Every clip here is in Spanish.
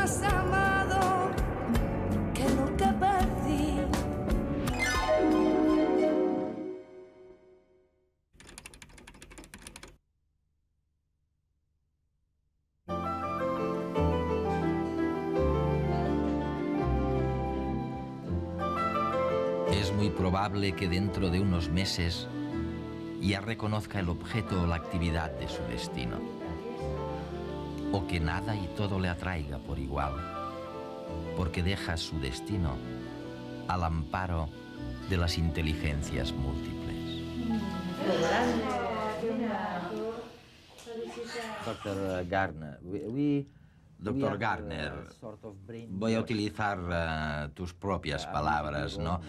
más amado que lo que perdí. Es muy probable que dentro de unos meses ya reconozca el objeto o la actividad de su destino, o que nada y todo le atraiga por igual, porque deja su destino al amparo de las inteligencias múltiples. Dr. Gardner, Dr. Gardner, voy a utilizar tus propias palabras, ¿no?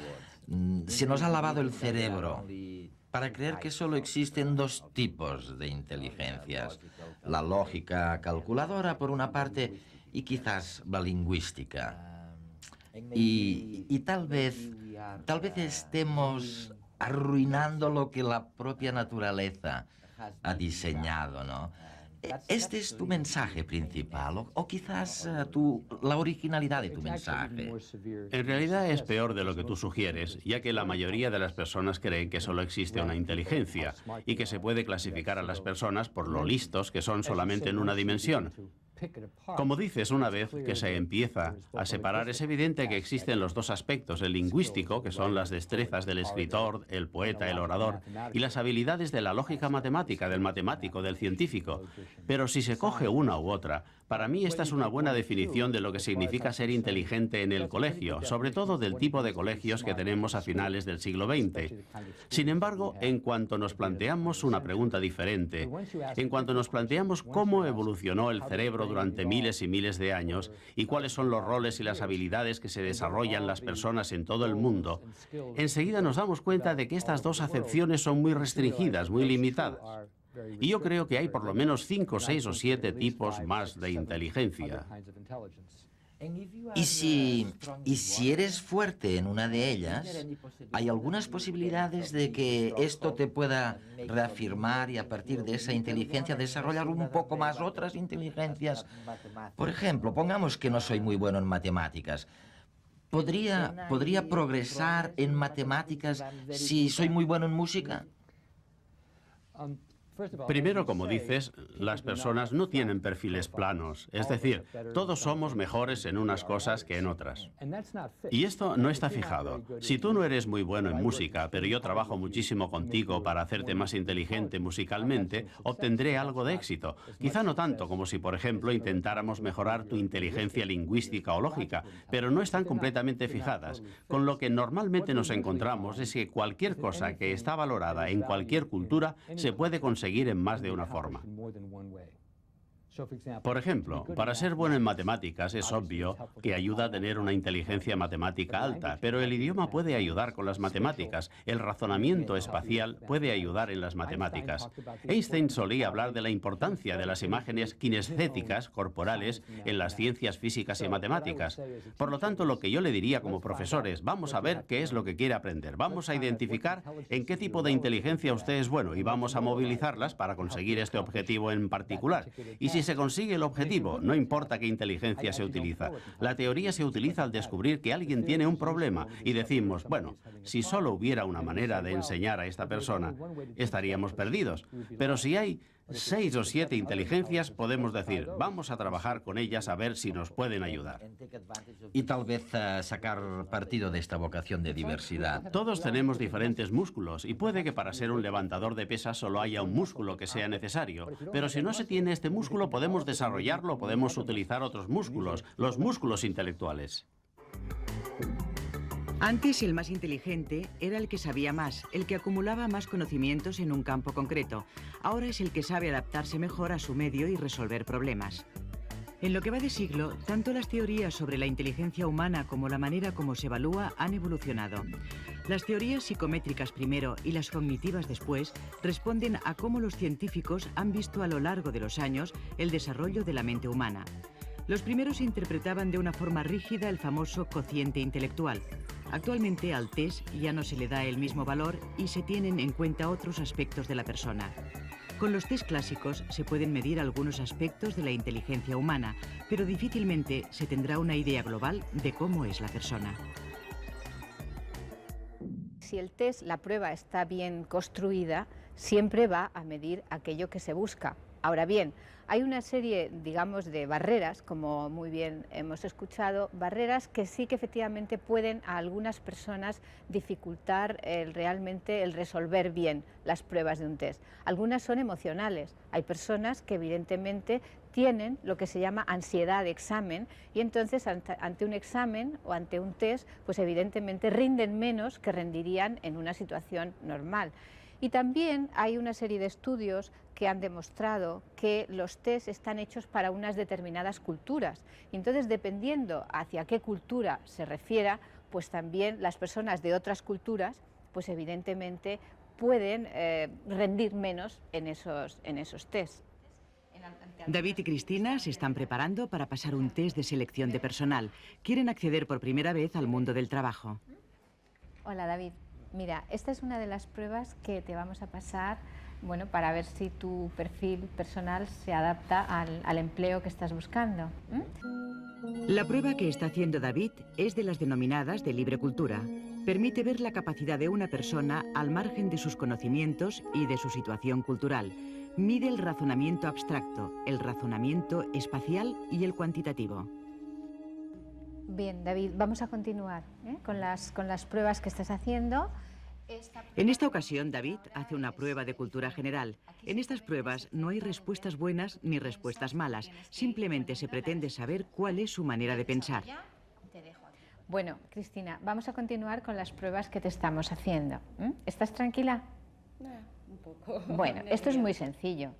Se nos ha lavado el cerebro para creer que solo existen dos tipos de inteligencias. La lógica calculadora, por una parte, y quizás la lingüística. Y tal vez estemos arruinando lo que la propia naturaleza ha diseñado, ¿no? ¿Este es tu mensaje principal o quizás la originalidad de tu mensaje? En realidad es peor de lo que tú sugieres, ya que la mayoría de las personas creen que solo existe una inteligencia y que se puede clasificar a las personas por lo listos que son solamente en una dimensión. Como dices, una vez que se empieza a separar, es evidente que existen los dos aspectos, el lingüístico, que son las destrezas del escritor, el poeta, el orador, y las habilidades de la lógica matemática, del matemático, del científico. Pero si se coge una u otra, para mí esta es una buena definición de lo que significa ser inteligente en el colegio, sobre todo del tipo de colegios que tenemos a finales del siglo XX. Sin embargo, en cuanto nos planteamos una pregunta diferente, en cuanto nos planteamos cómo evolucionó el cerebro durante miles y miles de años y cuáles son los roles y las habilidades que se desarrollan las personas en todo el mundo, enseguida nos damos cuenta de que estas dos acepciones son muy restringidas, muy limitadas. Y yo creo que hay por lo menos 5, 6 o 7 tipos más de inteligencia. Y si eres fuerte en una de ellas, hay algunas posibilidades de que esto te pueda reafirmar y a partir de esa inteligencia desarrollar un poco más otras inteligencias. Por ejemplo, pongamos que no soy muy bueno en matemáticas. ¿Podría progresar en matemáticas si soy muy bueno en música? Primero, como dices, las personas no tienen perfiles planos, es decir, todos somos mejores en unas cosas que en otras. Y esto no está fijado. Si tú no eres muy bueno en música, pero yo trabajo muchísimo contigo para hacerte más inteligente musicalmente, obtendré algo de éxito. Quizá no tanto como si, por ejemplo, intentáramos mejorar tu inteligencia lingüística o lógica, pero no están completamente fijadas. Con lo que normalmente nos encontramos es que cualquier cosa que está valorada en cualquier cultura se puede conseguir en más de una forma. Por ejemplo, para ser bueno en matemáticas es obvio que ayuda a tener una inteligencia matemática alta, pero el idioma puede ayudar con las matemáticas, el razonamiento espacial puede ayudar en las matemáticas. Einstein solía hablar de la importancia de las imágenes kinestéticas corporales en las ciencias físicas y matemáticas. Por lo tanto, lo que yo le diría como profesor es, vamos a ver qué es lo que quiere aprender, vamos a identificar en qué tipo de inteligencia usted es bueno y vamos a movilizarlas para conseguir este objetivo en particular. Y si se consigue el objetivo, no importa qué inteligencia se utiliza. La teoría se utiliza al descubrir que alguien tiene un problema y decimos, bueno, si solo hubiera una manera de enseñar a esta persona, estaríamos perdidos. Pero si hay 6 o 7 inteligencias, podemos decir, vamos a trabajar con ellas a ver si nos pueden ayudar. Y tal vez sacar partido de esta vocación de diversidad. Todos tenemos diferentes músculos y puede que para ser un levantador de pesas solo haya un músculo que sea necesario. Pero si no se tiene este músculo, podemos desarrollarlo, podemos utilizar otros músculos, los músculos intelectuales. Antes el más inteligente era el que sabía más, el que acumulaba más conocimientos en un campo concreto. Ahora es el que sabe adaptarse mejor a su medio y resolver problemas. En lo que va de siglo, tanto las teorías sobre la inteligencia humana como la manera como se evalúa han evolucionado. Las teorías psicométricas primero y las cognitivas después responden a cómo los científicos han visto a lo largo de los años el desarrollo de la mente humana. Los primeros interpretaban de una forma rígida el famoso cociente intelectual. Actualmente al test ya no se le da el mismo valor y se tienen en cuenta otros aspectos de la persona. Con los test clásicos se pueden medir algunos aspectos de la inteligencia humana, pero difícilmente se tendrá una idea global de cómo es la persona. Si el test, la prueba está bien construida, siempre va a medir aquello que se busca. Ahora bien, hay una serie, digamos, de barreras, como muy bien hemos escuchado, barreras que sí que efectivamente pueden a algunas personas dificultar realmente el resolver bien las pruebas de un test. Algunas son emocionales. Hay personas que evidentemente tienen lo que se llama ansiedad de examen y entonces ante un examen o ante un test, pues evidentemente rinden menos que rendirían en una situación normal. Y también hay una serie de estudios que han demostrado que los test están hechos para unas determinadas culturas. Y entonces, dependiendo hacia qué cultura se refiera, pues también las personas de otras culturas, pues evidentemente pueden rendir menos en esos test. David y Cristina se están preparando para pasar un test de selección de personal. Quieren acceder por primera vez al mundo del trabajo. Hola, David. Mira, esta es una de las pruebas que te vamos a pasar, bueno, para ver si tu perfil personal se adapta al empleo que estás buscando. La prueba que está haciendo David es de las denominadas de libre cultura. Permite ver la capacidad de una persona al margen de sus conocimientos y de su situación cultural. Mide el razonamiento abstracto, el razonamiento espacial y el cuantitativo. Bien, David, vamos a continuar con las pruebas que estás haciendo. En esta ocasión, David hace una prueba de cultura general. En estas pruebas no hay respuestas buenas ni respuestas malas. Simplemente se pretende saber cuál es su manera de pensar. Bueno, Cristina, vamos a continuar con las pruebas que te estamos haciendo. ¿Estás tranquila? Un poco. Bueno, esto es muy sencillo.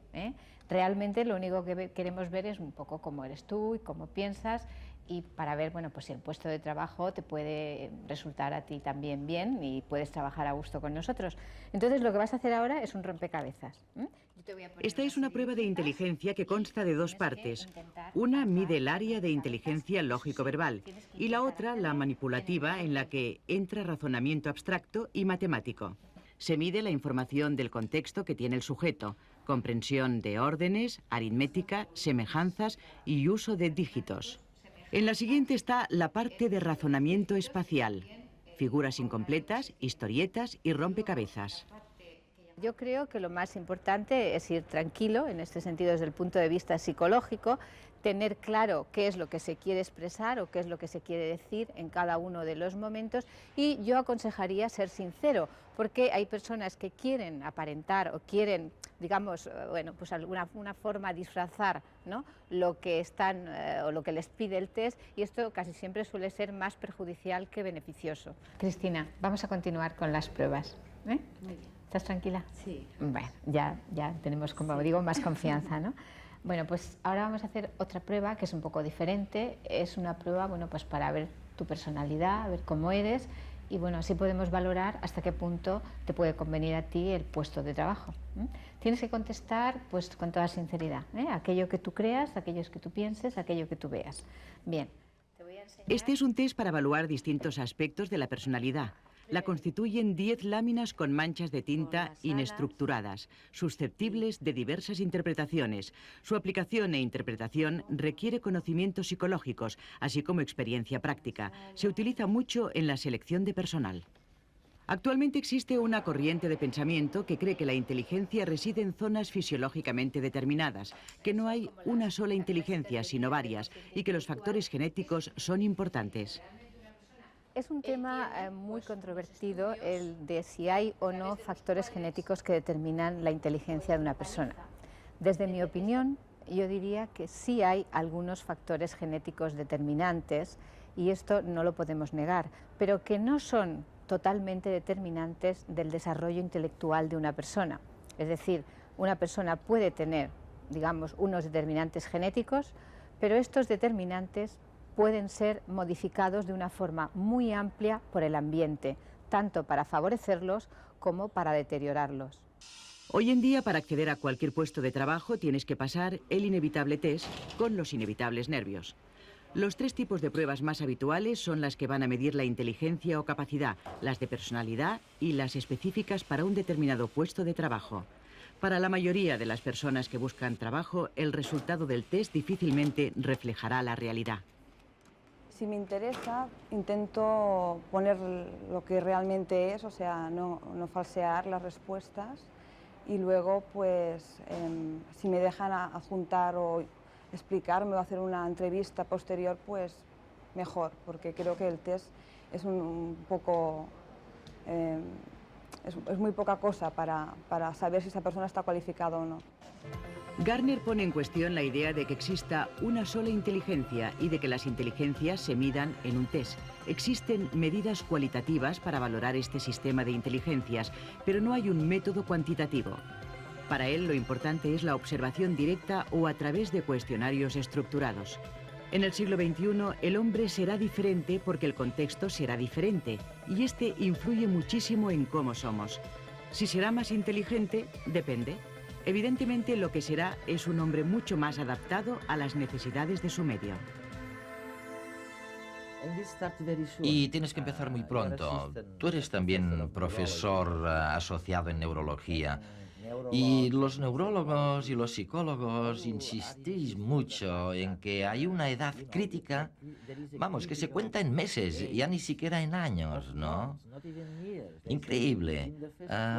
Realmente lo único que queremos ver es un poco cómo eres tú y cómo piensas, y para ver, bueno, pues si el puesto de trabajo te puede resultar a ti también bien y puedes trabajar a gusto con nosotros. Entonces lo que vas a hacer ahora es un rompecabezas. Esta es una prueba de inteligencia que consta de dos partes. Una mide el área de inteligencia lógico-verbal y la otra, la manipulativa, en la que entra razonamiento abstracto y matemático. Se mide la información del contexto que tiene el sujeto, comprensión de órdenes, aritmética, semejanzas y uso de dígitos. En la siguiente está la parte de razonamiento espacial, figuras incompletas, historietas y rompecabezas. Yo creo que lo más importante es ir tranquilo, en este sentido desde el punto de vista psicológico, tener claro qué es lo que se quiere expresar o qué es lo que se quiere decir en cada uno de los momentos, y yo aconsejaría ser sincero, porque hay personas que quieren aparentar o quieren, digamos, bueno, pues una forma disfrazar, ¿no?, lo que están o lo que les pide el test, y esto casi siempre suele ser más perjudicial que beneficioso. Cristina, vamos a continuar con las pruebas. Muy bien. ¿Estás tranquila? Sí. Bueno, ya tenemos, como digo, más confianza, ¿no? Bueno, pues ahora vamos a hacer otra prueba que es un poco diferente. Es una prueba, bueno, pues para ver tu personalidad, ver cómo eres, y bueno, así podemos valorar hasta qué punto te puede convenir a ti el puesto de trabajo. Tienes que contestar, pues, con toda sinceridad, aquello que tú creas, aquello que tú pienses, aquello que tú veas. Bien. Te voy a enseñar... Este es un test para evaluar distintos aspectos de la personalidad. La constituyen 10 láminas con manchas de tinta inestructuradas, susceptibles de diversas interpretaciones. Su aplicación e interpretación requiere conocimientos psicológicos, así como experiencia práctica. Se utiliza mucho en la selección de personal. Actualmente existe una corriente de pensamiento que cree que la inteligencia reside en zonas fisiológicamente determinadas, que no hay una sola inteligencia, sino varias, y que los factores genéticos son importantes. Es un tema muy controvertido el de si hay o no factores genéticos que determinan la inteligencia de una persona. Desde mi opinión, yo diría que sí hay algunos factores genéticos determinantes, y esto no lo podemos negar, pero que no son totalmente determinantes del desarrollo intelectual de una persona. Es decir, una persona puede tener, digamos, unos determinantes genéticos, pero estos determinantes pueden ser modificados de una forma muy amplia por el ambiente, tanto para favorecerlos como para deteriorarlos. Hoy en día, para acceder a cualquier puesto de trabajo, tienes que pasar el inevitable test con los inevitables nervios. Los 3 tipos de pruebas más habituales son las que van a medir la inteligencia o capacidad, las de personalidad y las específicas para un determinado puesto de trabajo. Para la mayoría de las personas que buscan trabajo, el resultado del test difícilmente reflejará la realidad. Si me interesa, intento poner lo que realmente es, o sea, no falsear las respuestas, y luego, pues, si me dejan adjuntar o explicarme o hacer una entrevista posterior, pues mejor, porque creo que el test es un poco... es muy poca cosa para saber si esa persona está cualificada o no. Garner pone en cuestión la idea de que exista una sola inteligencia y de que las inteligencias se midan en un test. Existen medidas cualitativas para valorar este sistema de inteligencias, pero no hay un método cuantitativo. Para él, lo importante es la observación directa o a través de cuestionarios estructurados. En el siglo XXI, el hombre será diferente porque el contexto será diferente, y este influye muchísimo en cómo somos. Si será más inteligente, depende. Evidentemente, lo que será es un hombre mucho más adaptado a las necesidades de su medio. Y tienes que empezar muy pronto. Tú eres también profesor asociado en neurología. Y los neurólogos y los psicólogos insistís mucho en que hay una edad crítica, vamos, que se cuenta en meses, ya ni siquiera en años, ¿no? Increíble.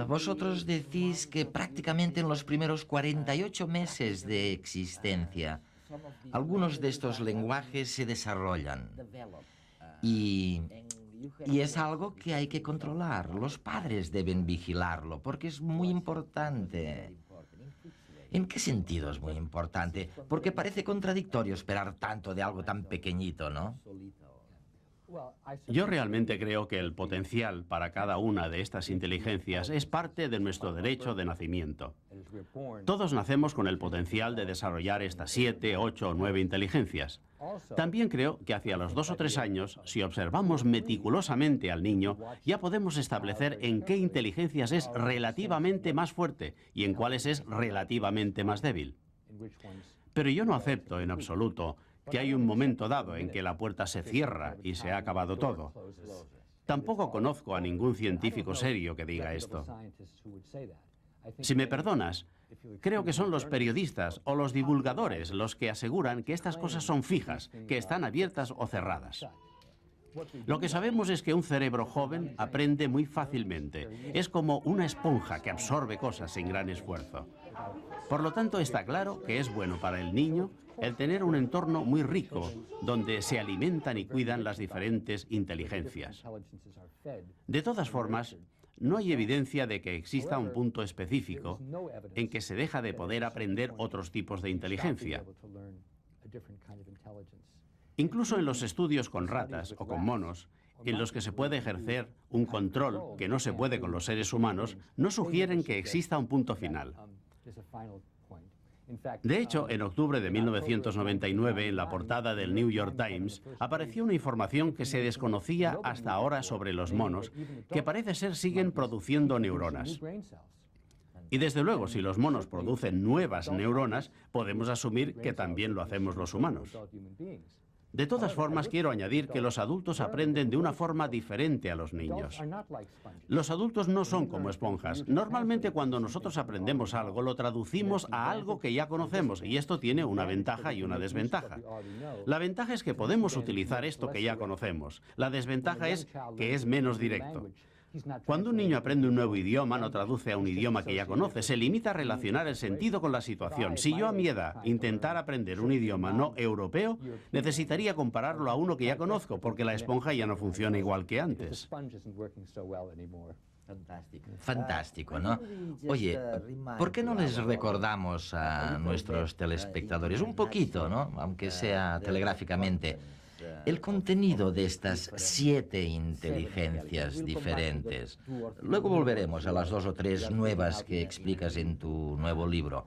Vosotros decís que prácticamente en los primeros 48 meses de existencia, algunos de estos lenguajes se desarrollan. Y es algo que hay que controlar. Los padres deben vigilarlo, porque es muy importante. ¿En qué sentido es muy importante? Porque parece contradictorio esperar tanto de algo tan pequeñito, ¿no? Yo realmente creo que el potencial para cada una de estas inteligencias es parte de nuestro derecho de nacimiento. Todos nacemos con el potencial de desarrollar estas 7, 8 o 9 inteligencias. También creo que hacia los 2 o 3 años, si observamos meticulosamente al niño, ya podemos establecer en qué inteligencias es relativamente más fuerte y en cuáles es relativamente más débil. Pero yo no acepto en absoluto que hay un momento dado en que la puerta se cierra y se ha acabado todo. Tampoco conozco a ningún científico serio que diga esto. Si me perdonas, creo que son los periodistas o los divulgadores los que aseguran que estas cosas son fijas, que están abiertas o cerradas. Lo que sabemos es que un cerebro joven aprende muy fácilmente. Es como una esponja que absorbe cosas sin gran esfuerzo. Por lo tanto, está claro que es bueno para el niño el tener un entorno muy rico, donde se alimentan y cuidan las diferentes inteligencias. De todas formas, no hay evidencia de que exista un punto específico en que se deja de poder aprender otros tipos de inteligencia. Incluso en los estudios con ratas o con monos, en los que se puede ejercer un control que no se puede con los seres humanos, no sugieren que exista un punto final. De hecho, en octubre de 1999, en la portada del New York Times, apareció una información que se desconocía hasta ahora sobre los monos, que parece ser siguen produciendo neuronas. Y desde luego, si los monos producen nuevas neuronas, podemos asumir que también lo hacemos los humanos. De todas formas, quiero añadir que los adultos aprenden de una forma diferente a los niños. Los adultos no son como esponjas. Normalmente cuando nosotros aprendemos algo, lo traducimos a algo que ya conocemos, y esto tiene una ventaja y una desventaja. La ventaja es que podemos utilizar esto que ya conocemos. La desventaja es que es menos directo. Cuando un niño aprende un nuevo idioma, no traduce a un idioma que ya conoce, se limita a relacionar el sentido con la situación. Si yo a mi edad intentara aprender un idioma no europeo, necesitaría compararlo a uno que ya conozco, porque la esponja ya no funciona igual que antes. Fantástico, ¿no? Oye, ¿por qué no les recordamos a nuestros telespectadores un poquito, ¿no? Aunque sea telegráficamente, el contenido de estas 7 inteligencias diferentes? Luego volveremos a las 2 o 3 nuevas que explicas en tu nuevo libro,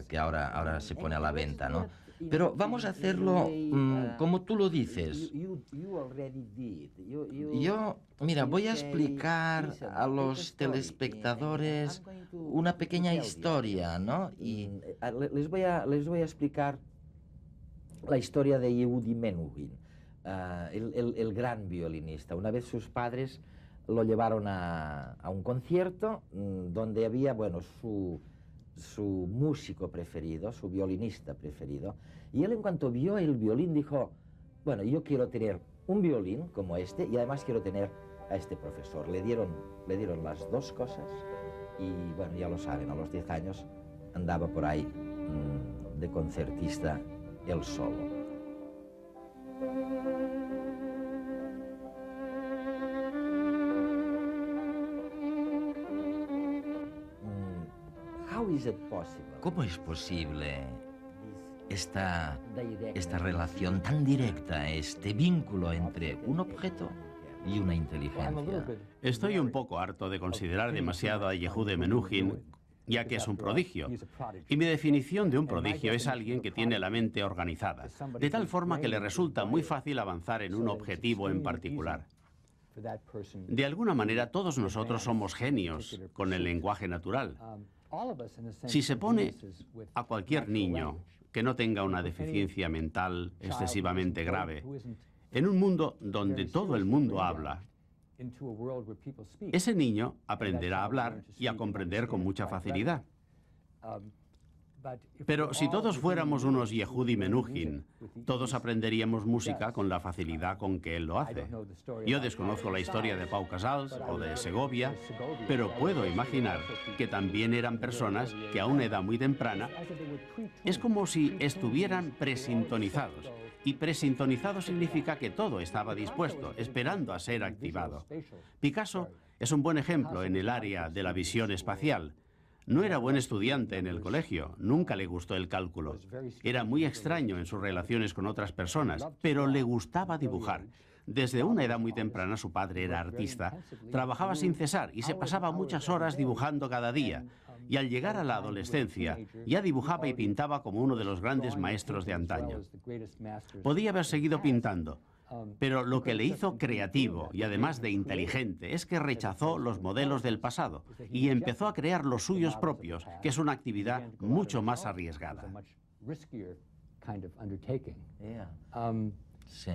que ahora se pone a la venta, ¿no? Pero vamos a hacerlo como tú lo dices. Yo, mira, voy a explicar a los telespectadores una pequeña historia, ¿no? Y les voy a explicar la historia de Yehudi Menuhin, el gran violinista. Una vez sus padres lo llevaron a un concierto donde había, bueno, su músico preferido, su violinista preferido, y él en cuanto vio el violín dijo, bueno, yo quiero tener un violín como este y además quiero tener a este profesor. Le dieron las dos cosas y, bueno, ya lo saben, a los 10 años andaba por ahí de concertista él solo. ¿Cómo es posible esta relación tan directa, este vínculo entre un objeto y una inteligencia? Estoy un poco harto de considerar demasiado a Yehudi Menuhin, ya que es un prodigio. Y mi definición de un prodigio es alguien que tiene la mente organizada, de tal forma que le resulta muy fácil avanzar en un objetivo en particular. De alguna manera, todos nosotros somos genios con el lenguaje natural. Si se pone a cualquier niño que no tenga una deficiencia mental excesivamente grave, en un mundo donde todo el mundo habla, ese niño aprenderá a hablar y a comprender con mucha facilidad. Pero si todos fuéramos unos Yehudi Menuhin, todos aprenderíamos música con la facilidad con que él lo hace. Yo desconozco la historia de Pau Casals o de Segovia, pero puedo imaginar que también eran personas que a una edad muy temprana es como si estuvieran presintonizados. Y presintonizado significa que todo estaba dispuesto, esperando a ser activado. Picasso es un buen ejemplo en el área de la visión espacial. No era buen estudiante en el colegio, nunca le gustó el cálculo. Era muy extraño en sus relaciones con otras personas, pero le gustaba dibujar. Desde una edad muy temprana su padre era artista, trabajaba sin cesar y se pasaba muchas horas dibujando cada día. Y al llegar a la adolescencia, ya dibujaba y pintaba como uno de los grandes maestros de antaño. Podía haber seguido pintando, pero lo que le hizo creativo y además de inteligente es que rechazó los modelos del pasado y empezó a crear los suyos propios, que es una actividad mucho más arriesgada. Sí.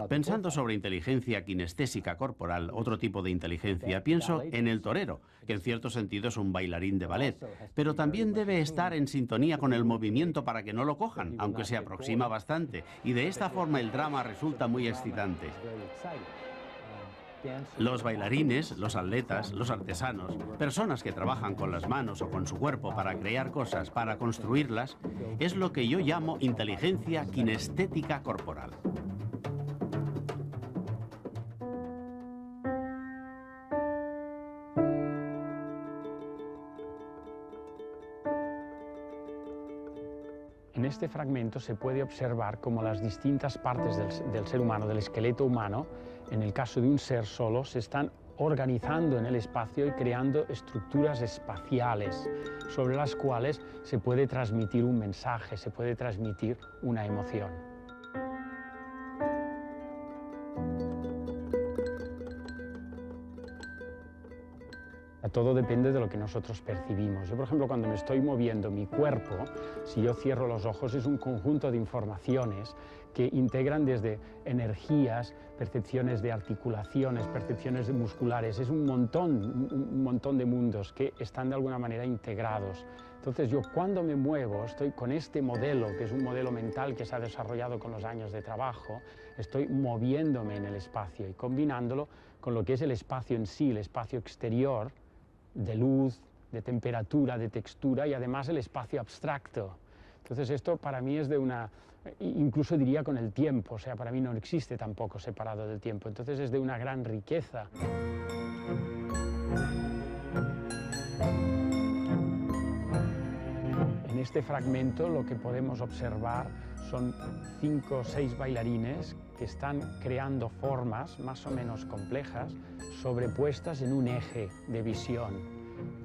Pensando sobre inteligencia kinestésica corporal, otro tipo de inteligencia, pienso en el torero, que en cierto sentido es un bailarín de ballet, pero también debe estar en sintonía con el movimiento para que no lo cojan, aunque se aproxima bastante, y de esta forma el drama resulta muy excitante. Los bailarines, los atletas, los artesanos, personas que trabajan con las manos o con su cuerpo para crear cosas, para construirlas, es lo que yo llamo inteligencia kinestética corporal. En este fragmento se puede observar cómo las distintas partes del ser humano, del esqueleto humano, en el caso de un ser solo, se están organizando en el espacio y creando estructuras espaciales sobre las cuales se puede transmitir un mensaje, se puede transmitir una emoción. Todo depende de lo que nosotros percibimos. Yo, por ejemplo, cuando me estoy moviendo mi cuerpo, si yo cierro los ojos, es un conjunto de informaciones que integran desde energías, percepciones de articulaciones, percepciones musculares. Es un montón de mundos que están de alguna manera integrados. Entonces yo cuando me muevo, estoy con este modelo, que es un modelo mental que se ha desarrollado con los años de trabajo, estoy moviéndome en el espacio y combinándolo con lo que es el espacio en sí, el espacio exterior, de luz, de temperatura, de textura y además el espacio abstracto. Entonces esto para mí es de una, incluso diría con el tiempo, o sea, para mí no existe tampoco separado del tiempo, entonces es de una gran riqueza. En este fragmento lo que podemos observar son 5 o 6 bailarines que están creando formas más o menos complejas sobrepuestas en un eje de visión.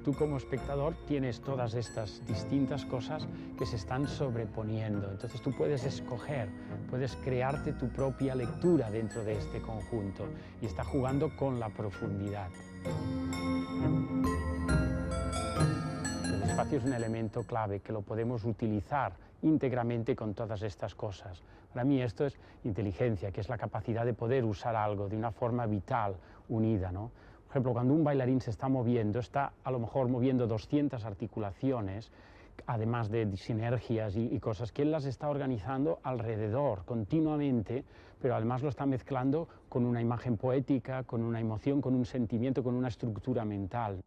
Tú como espectador tienes todas estas distintas cosas que se están sobreponiendo. Entonces tú puedes escoger, puedes crearte tu propia lectura dentro de este conjunto y está jugando con la profundidad. Entonces espacio es un elemento clave que lo podemos utilizar íntegramente con todas estas cosas. Para mí esto es inteligencia, que es la capacidad de poder usar algo de una forma vital, unida, ¿no? Por ejemplo, cuando un bailarín se está moviendo, está a lo mejor moviendo 200 articulaciones, además de sinergias y cosas que él las está organizando alrededor, continuamente, pero además lo está mezclando con una imagen poética, con una emoción, con un sentimiento, con una estructura mental.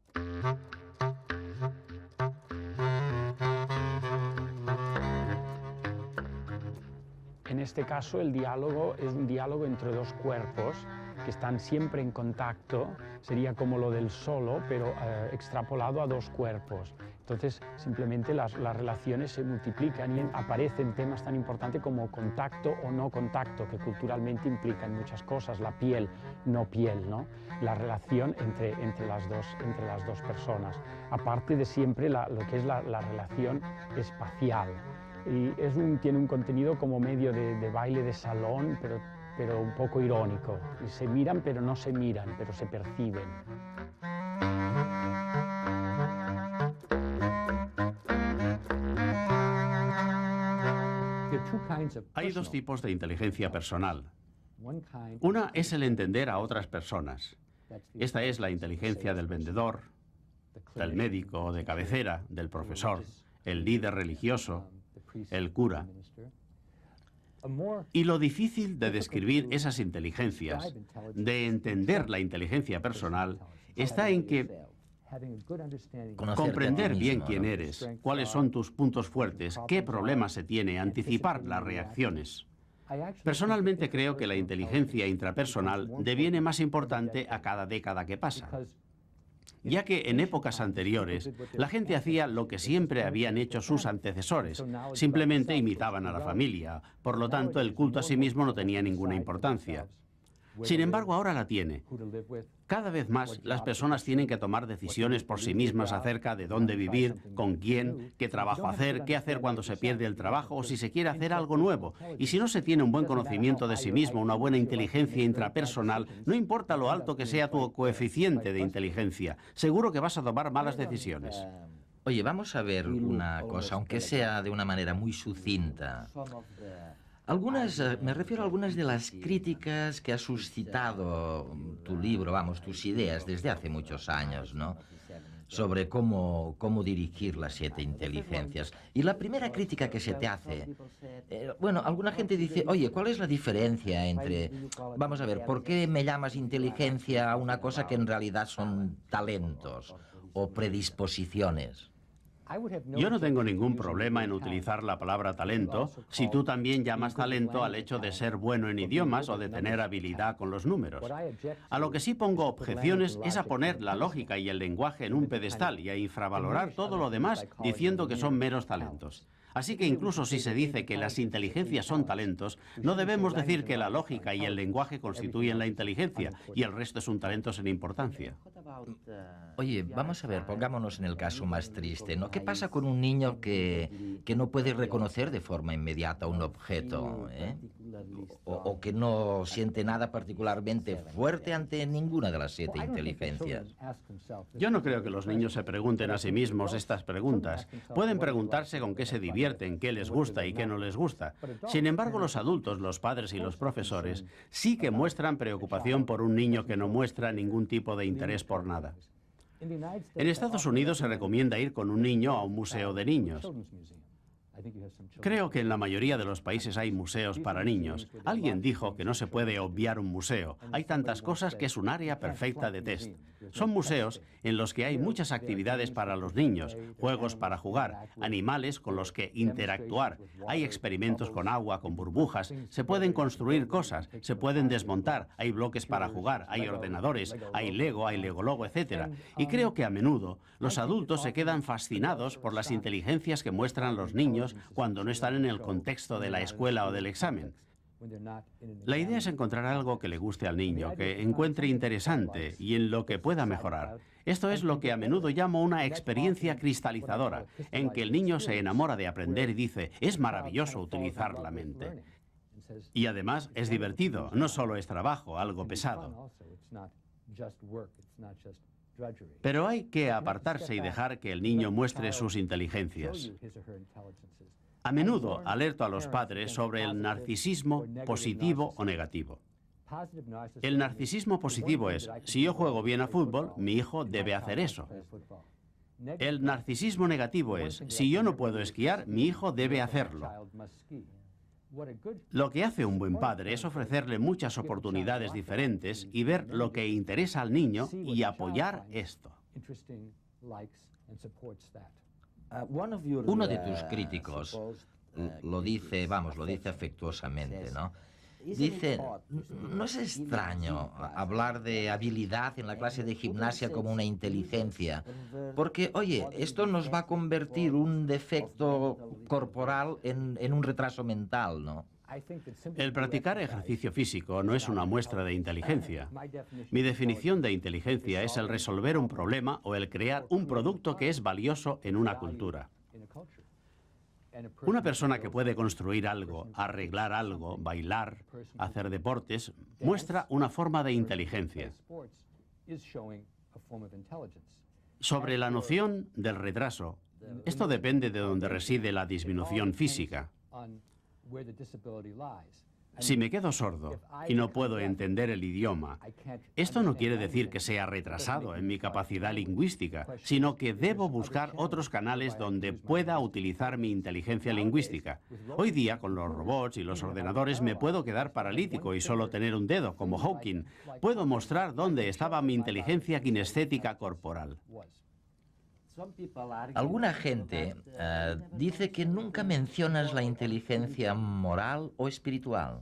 En este caso, el diálogo es un diálogo entre dos cuerpos que están siempre en contacto, sería como lo del solo, pero extrapolado a dos cuerpos. Entonces, simplemente las relaciones se multiplican y aparecen temas tan importantes como contacto o no contacto, que culturalmente implican muchas cosas, la piel, no piel, ¿no? La relación entre las dos personas, aparte de siempre lo que es la relación espacial. Y tiene un contenido como medio de baile de salón, pero un poco irónico. Y se miran, pero no se miran, pero se perciben. Hay dos tipos de inteligencia personal. Una es el entender a otras personas. Esta es la inteligencia del vendedor, del médico de cabecera, del profesor, el líder religioso, el cura. Y lo difícil de describir esas inteligencias, de entender la inteligencia personal, está en que comprender bien quién eres, cuáles son tus puntos fuertes, qué problemas se tiene, anticipar las reacciones. Personalmente creo que la inteligencia intrapersonal deviene más importante a cada década que pasa, ya que en épocas anteriores la gente hacía lo que siempre habían hecho sus antecesores, simplemente imitaban a la familia, por lo tanto el culto a sí mismo no tenía ninguna importancia. Sin embargo, ahora la tiene. Cada vez más las personas tienen que tomar decisiones por sí mismas acerca de dónde vivir, con quién, qué trabajo hacer, qué hacer cuando se pierde el trabajo o si se quiere hacer algo nuevo. Y si no se tiene un buen conocimiento de sí mismo, una buena inteligencia intrapersonal, no importa lo alto que sea tu coeficiente de inteligencia, seguro que vas a tomar malas decisiones. Oye, vamos a ver una cosa, aunque sea de una manera muy sucinta. Me refiero a algunas de las críticas que ha suscitado tu libro, tus ideas desde hace muchos años, ¿no? Sobre cómo dirigir las 7 inteligencias. Y la primera crítica que se te hace, alguna gente dice, oye, ¿cuál es la diferencia entre, vamos a ver, ¿por qué me llamas inteligencia a una cosa que en realidad son talentos o predisposiciones? Yo no tengo ningún problema en utilizar la palabra talento si tú también llamas talento al hecho de ser bueno en idiomas o de tener habilidad con los números. A lo que sí pongo objeciones es a poner la lógica y el lenguaje en un pedestal y a infravalorar todo lo demás diciendo que son meros talentos. Así que incluso si se dice que las inteligencias son talentos, no debemos decir que la lógica y el lenguaje constituyen la inteligencia y el resto es un talento sin importancia. Oye, vamos a ver, pongámonos en el caso más triste, ¿no? ¿Qué pasa con un niño que no puede reconocer de forma inmediata un objeto, o que no siente nada particularmente fuerte ante ninguna de las 7 inteligencias? Yo no creo que los niños se pregunten a sí mismos estas preguntas. Pueden preguntarse con qué se divierten, qué les gusta y qué no les gusta. Sin embargo, los adultos, los padres y los profesores sí que muestran preocupación por un niño que no muestra ningún tipo de interés por nada. En Estados Unidos se recomienda ir con un niño a un museo de niños. Creo que en la mayoría de los países hay museos para niños. Alguien dijo que no se puede obviar un museo. Hay tantas cosas que es un área perfecta de test. Son museos en los que hay muchas actividades para los niños, juegos para jugar, animales con los que interactuar. Hay experimentos con agua, con burbujas, se pueden construir cosas, se pueden desmontar, hay bloques para jugar, hay ordenadores, hay Lego, hay Legologo, etc. Y creo que a menudo los adultos se quedan fascinados por las inteligencias que muestran los niños cuando no están en el contexto de la escuela o del examen. La idea es encontrar algo que le guste al niño, que encuentre interesante y en lo que pueda mejorar. Esto es lo que a menudo llamo una experiencia cristalizadora, en que el niño se enamora de aprender y dice, es maravilloso utilizar la mente. Y además es divertido, no solo es trabajo, algo pesado. Pero hay que apartarse y dejar que el niño muestre sus inteligencias. A menudo alerto a los padres sobre el narcisismo positivo o negativo. El narcisismo positivo es, si yo juego bien a fútbol, mi hijo debe hacer eso. El narcisismo negativo es, si yo no puedo esquiar, mi hijo debe hacerlo. Lo que hace un buen padre es ofrecerle muchas oportunidades diferentes y ver lo que interesa al niño y apoyar esto. Uno de tus críticos lo dice, lo dice afectuosamente, ¿no? Dice, ¿no es extraño hablar de habilidad en la clase de gimnasia como una inteligencia? Porque, oye, esto nos va a convertir un defecto corporal en un retraso mental, ¿no? El practicar ejercicio físico no es una muestra de inteligencia. Mi definición de inteligencia es el resolver un problema o el crear un producto que es valioso en una cultura. Una persona que puede construir algo, arreglar algo, bailar, hacer deportes, muestra una forma de inteligencia. Sobre la noción del retraso, esto depende de donde reside la disminución física. Si me quedo sordo y no puedo entender el idioma, esto no quiere decir que sea retrasado en mi capacidad lingüística, sino que debo buscar otros canales donde pueda utilizar mi inteligencia lingüística. Hoy día, con los robots y los ordenadores, me puedo quedar paralítico y solo tener un dedo, como Hawking. Puedo mostrar dónde estaba mi inteligencia kinestética corporal. Alguna gente dice que nunca mencionas la inteligencia moral o espiritual.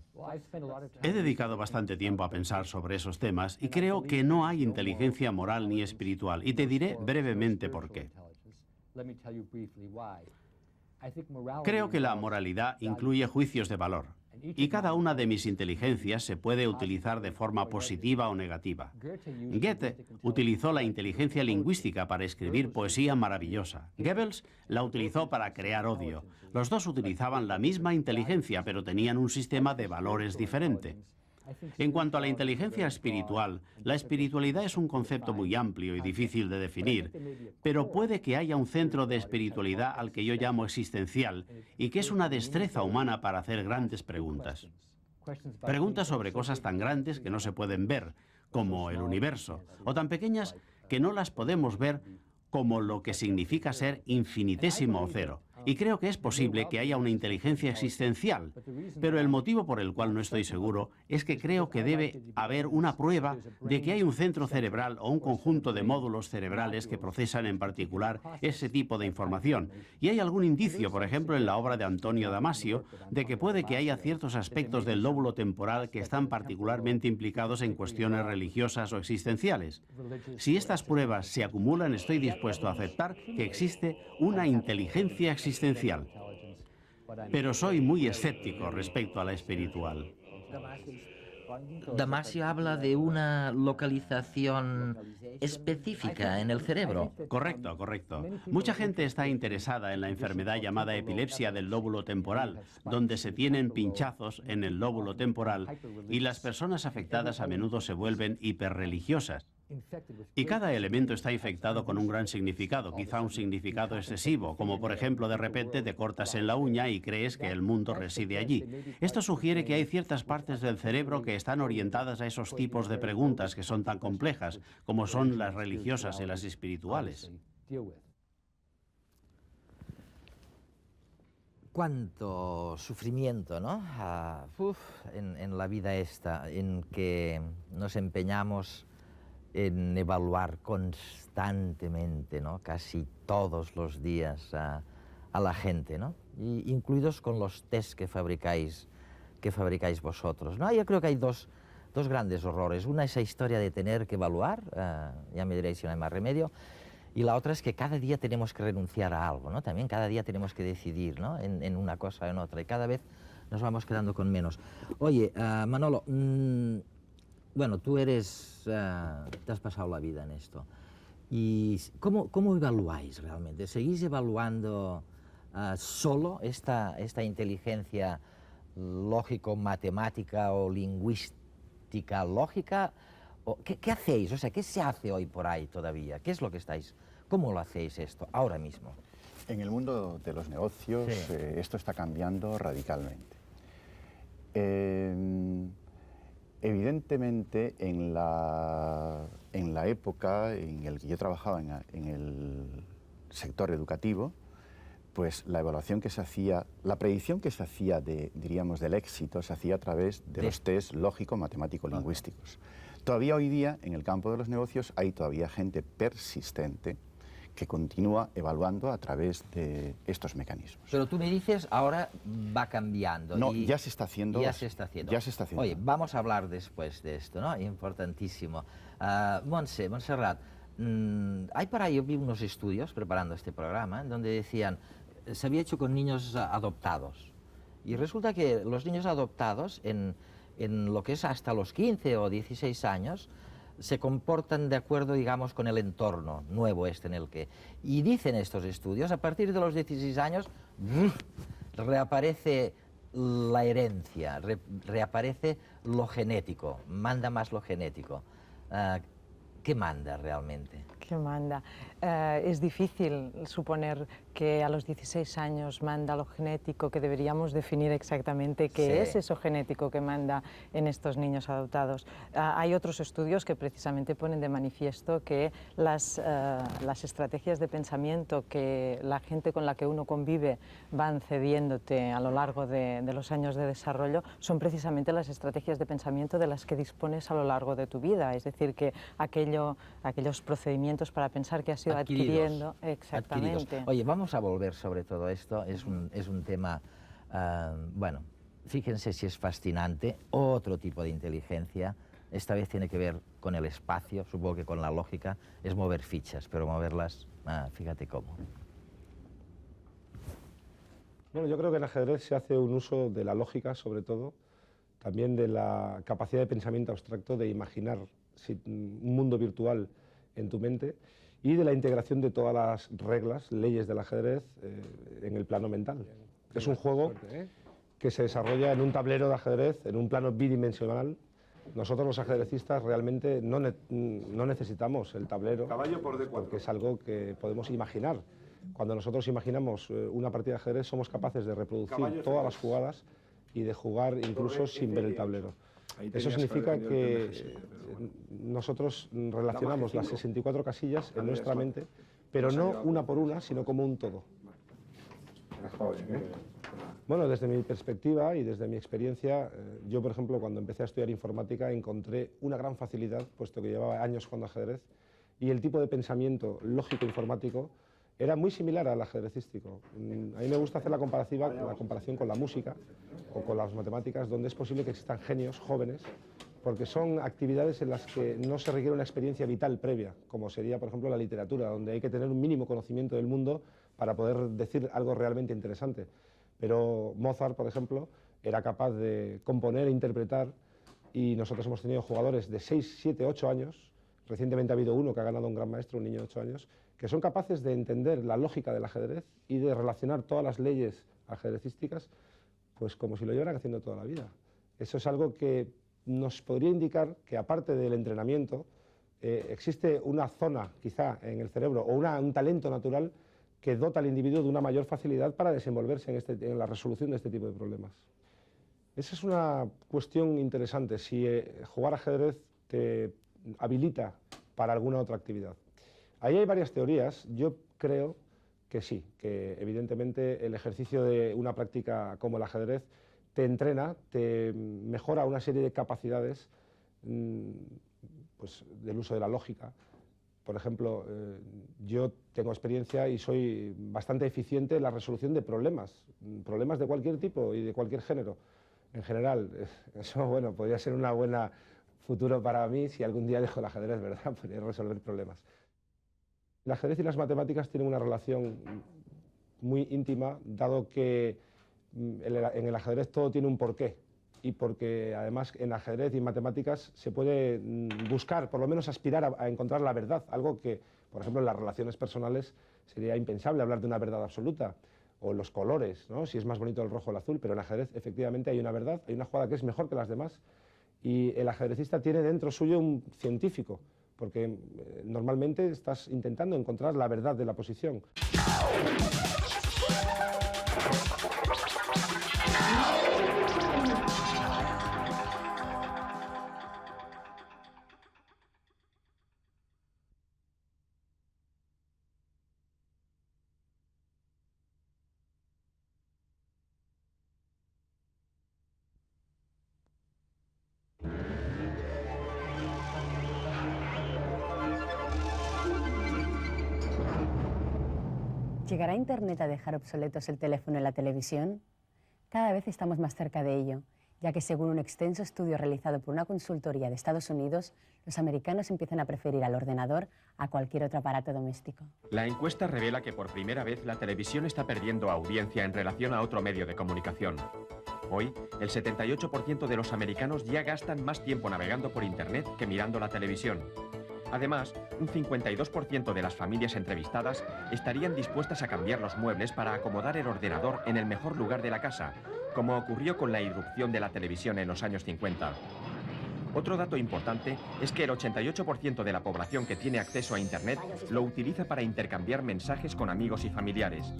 He dedicado bastante tiempo a pensar sobre esos temas y creo que no hay inteligencia moral ni espiritual, y te diré brevemente por qué. Creo que la moralidad incluye juicios de valor, y cada una de mis inteligencias se puede utilizar de forma positiva o negativa. Goethe utilizó la inteligencia lingüística para escribir poesía maravillosa. Goebbels la utilizó para crear odio. Los dos utilizaban la misma inteligencia, pero tenían un sistema de valores diferente. En cuanto a la inteligencia espiritual, la espiritualidad es un concepto muy amplio y difícil de definir, pero puede que haya un centro de espiritualidad al que yo llamo existencial y que es una destreza humana para hacer grandes preguntas. Preguntas sobre cosas tan grandes que no se pueden ver, como el universo, o tan pequeñas que no las podemos ver, como lo que significa ser infinitésimo o cero. Y creo que es posible que haya una inteligencia existencial, pero el motivo por el cual no estoy seguro es que creo que debe haber una prueba de que hay un centro cerebral o un conjunto de módulos cerebrales que procesan en particular ese tipo de información. Y hay algún indicio, por ejemplo, en la obra de Antonio Damasio, de que puede que haya ciertos aspectos del lóbulo temporal que están particularmente implicados en cuestiones religiosas o existenciales. Si estas pruebas se acumulan, estoy dispuesto a aceptar que existe una inteligencia existencial. Pero soy muy escéptico respecto a la espiritual. Damasio habla de una localización específica en el cerebro. Correcto, correcto. Mucha gente está interesada en la enfermedad llamada epilepsia del lóbulo temporal, donde se tienen pinchazos en el lóbulo temporal y las personas afectadas a menudo se vuelven hiperreligiosas. Y cada elemento está infectado con un gran significado, quizá un significado excesivo, como por ejemplo de repente te cortas en la uña y crees que el mundo reside allí. Esto sugiere que hay ciertas partes del cerebro que están orientadas a esos tipos de preguntas que son tan complejas, como son las religiosas y las espirituales. Cuánto sufrimiento, ¿no? En la vida esta, en que nos empeñamos en evaluar constantemente, ¿no? Casi todos los días a la gente, ¿no? Y incluidos con los test que fabricáis vosotros, ¿no? Yo creo que hay dos grandes horrores. Una es esa historia de tener que evaluar, ya me diréis si no hay más remedio, y la otra es que cada día tenemos que renunciar a algo, ¿no? También cada día tenemos que decidir, ¿no? En una cosa o en otra, y cada vez nos vamos quedando con menos. Oye, Manolo, bueno, tú te has pasado la vida en esto. ¿Y cómo evaluáis realmente? ¿Seguís evaluando solo esta inteligencia lógico-matemática o lingüística lógica? ¿Qué hacéis? O sea, ¿qué se hace hoy por ahí todavía? ¿Qué es lo que estáis? ¿Cómo lo hacéis esto ahora mismo? En el mundo de los negocios esto está cambiando radicalmente. Evidentemente, en la época en la que yo trabajaba en el sector educativo, pues la evaluación que se hacía, la predicción que se hacía diríamos, del éxito se hacía a través de los test lógico-matemático-lingüísticos. Todavía hoy día, en el campo de los negocios, hay todavía gente persistente que continúa evaluando a través de estos mecanismos. Pero tú me dices, ahora va cambiando. No, ya se está haciendo. Ya se está haciendo. Ya se está haciendo. Oye, vamos a hablar después de esto, ¿no? Importantísimo. Montserrat, hay por ahí, yo vi unos estudios preparando este programa, en donde decían, se había hecho con niños adoptados. Y resulta que los niños adoptados, en lo que es hasta los 15 o 16 años, se comportan de acuerdo, digamos, con el entorno nuevo en el que... Y dicen estos estudios, a partir de los 16 años, reaparece la herencia, reaparece lo genético, manda más lo genético. ¿Qué manda realmente? ¿Qué manda? Es difícil suponer que a los 16 años manda lo genético, que deberíamos definir exactamente qué es eso genético que manda en estos niños adoptados. Hay otros estudios que precisamente ponen de manifiesto que las estrategias de pensamiento que la gente con la que uno convive van cediéndote a lo largo de los años de desarrollo son precisamente las estrategias de pensamiento de las que dispones a lo largo de tu vida. Es decir, que aquellos procedimientos para pensar que has ido adquiriendo. Exactamente. Adquiridos. Oye, vamos a volver sobre todo esto. Es un tema, bueno, fíjense si es fascinante. Otro tipo de inteligencia. Esta vez tiene que ver con el espacio, supongo que con la lógica. Es mover fichas, pero moverlas, fíjate cómo. Bueno, yo creo que en ajedrez se hace un uso de la lógica, sobre todo, también de la capacidad de pensamiento abstracto, de imaginar un mundo virtual en tu mente, y de la integración de todas las reglas, leyes del ajedrez en el plano mental. Es un juego que se desarrolla en un tablero de ajedrez, en un plano bidimensional. Nosotros los ajedrecistas realmente no necesitamos el tablero, porque es algo que podemos imaginar. Cuando nosotros imaginamos una partida de ajedrez somos capaces de reproducir todas las jugadas y de jugar incluso sin ver el tablero. Eso significa que nosotros relacionamos las 64 casillas en nuestra mente, pero no una por una, sino como un todo. Bueno, desde mi perspectiva y desde mi experiencia, yo, por ejemplo, cuando empecé a estudiar informática encontré una gran facilidad, puesto que llevaba años jugando ajedrez, y el tipo de pensamiento lógico informático era muy similar al ajedrecístico. A mí me gusta hacer la comparación con la música o con las matemáticas, donde es posible que existan genios jóvenes, porque son actividades en las que no se requiere una experiencia vital previa, como sería, por ejemplo, la literatura, donde hay que tener un mínimo conocimiento del mundo para poder decir algo realmente interesante. Pero Mozart, por ejemplo, era capaz de componer e interpretar, y nosotros hemos tenido jugadores de 6, 7, 8 años, recientemente ha habido uno que ha ganado un gran maestro, un niño de 8 años, que son capaces de entender la lógica del ajedrez y de relacionar todas las leyes ajedrecísticas pues como si lo llevaran haciendo toda la vida. Eso es algo que nos podría indicar que, aparte del entrenamiento, existe una zona, quizá, en el cerebro, o un talento natural que dota al individuo de una mayor facilidad para desenvolverse en la resolución de este tipo de problemas. Esa es una cuestión interesante, si jugar ajedrez te habilita para alguna otra actividad. Ahí hay varias teorías. Yo creo que sí, que evidentemente el ejercicio de una práctica como el ajedrez te entrena, te mejora una serie de capacidades pues, del uso de la lógica. Por ejemplo, yo tengo experiencia y soy bastante eficiente en la resolución de problemas de cualquier tipo y de cualquier género. En general, eso bueno, podría ser una buena futuro para mí si algún día dejo el ajedrez, ¿verdad? Podría resolver problemas. El ajedrez y las matemáticas tienen una relación muy íntima, dado que en el ajedrez todo tiene un porqué, y porque además en ajedrez y en matemáticas se puede buscar, por lo menos aspirar a encontrar la verdad, algo que, por ejemplo, en las relaciones personales sería impensable hablar de una verdad absoluta, o los colores, ¿no? Si es más bonito el rojo o el azul, pero en ajedrez efectivamente hay una verdad, hay una jugada que es mejor que las demás, Y el ajedrecista tiene dentro suyo un científico, porque normalmente estás intentando encontrar la verdad de la posición. ¿Llegará Internet a dejar obsoletos el teléfono y la televisión? Cada vez estamos más cerca de ello, ya que según un extenso estudio realizado por una consultoría de Estados Unidos, los americanos empiezan a preferir al ordenador a cualquier otro aparato doméstico. La encuesta revela que por primera vez la televisión está perdiendo audiencia en relación a otro medio de comunicación. Hoy, el 78% de los americanos ya gastan más tiempo navegando por Internet que mirando la televisión. Además, un 52% de las familias entrevistadas estarían dispuestas a cambiar los muebles para acomodar el ordenador en el mejor lugar de la casa, como ocurrió con la irrupción de la televisión en los años 50. Otro dato importante es que el 88% de la población que tiene acceso a Internet lo utiliza para intercambiar mensajes con amigos y familiares.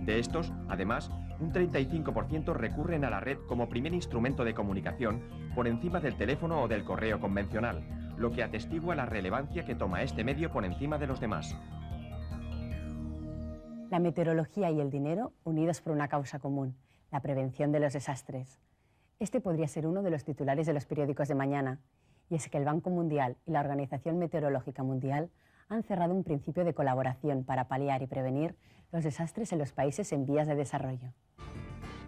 De estos, además, un 35% recurren a la red como primer instrumento de comunicación por encima del teléfono o del correo convencional, lo que atestigua la relevancia que toma este medio por encima de los demás. La meteorología y el dinero unidos por una causa común, la prevención de los desastres. Este podría ser uno de los titulares de los periódicos de mañana, y es que el Banco Mundial y la Organización Meteorológica Mundial han cerrado un principio de colaboración para paliar y prevenir los desastres en los países en vías de desarrollo.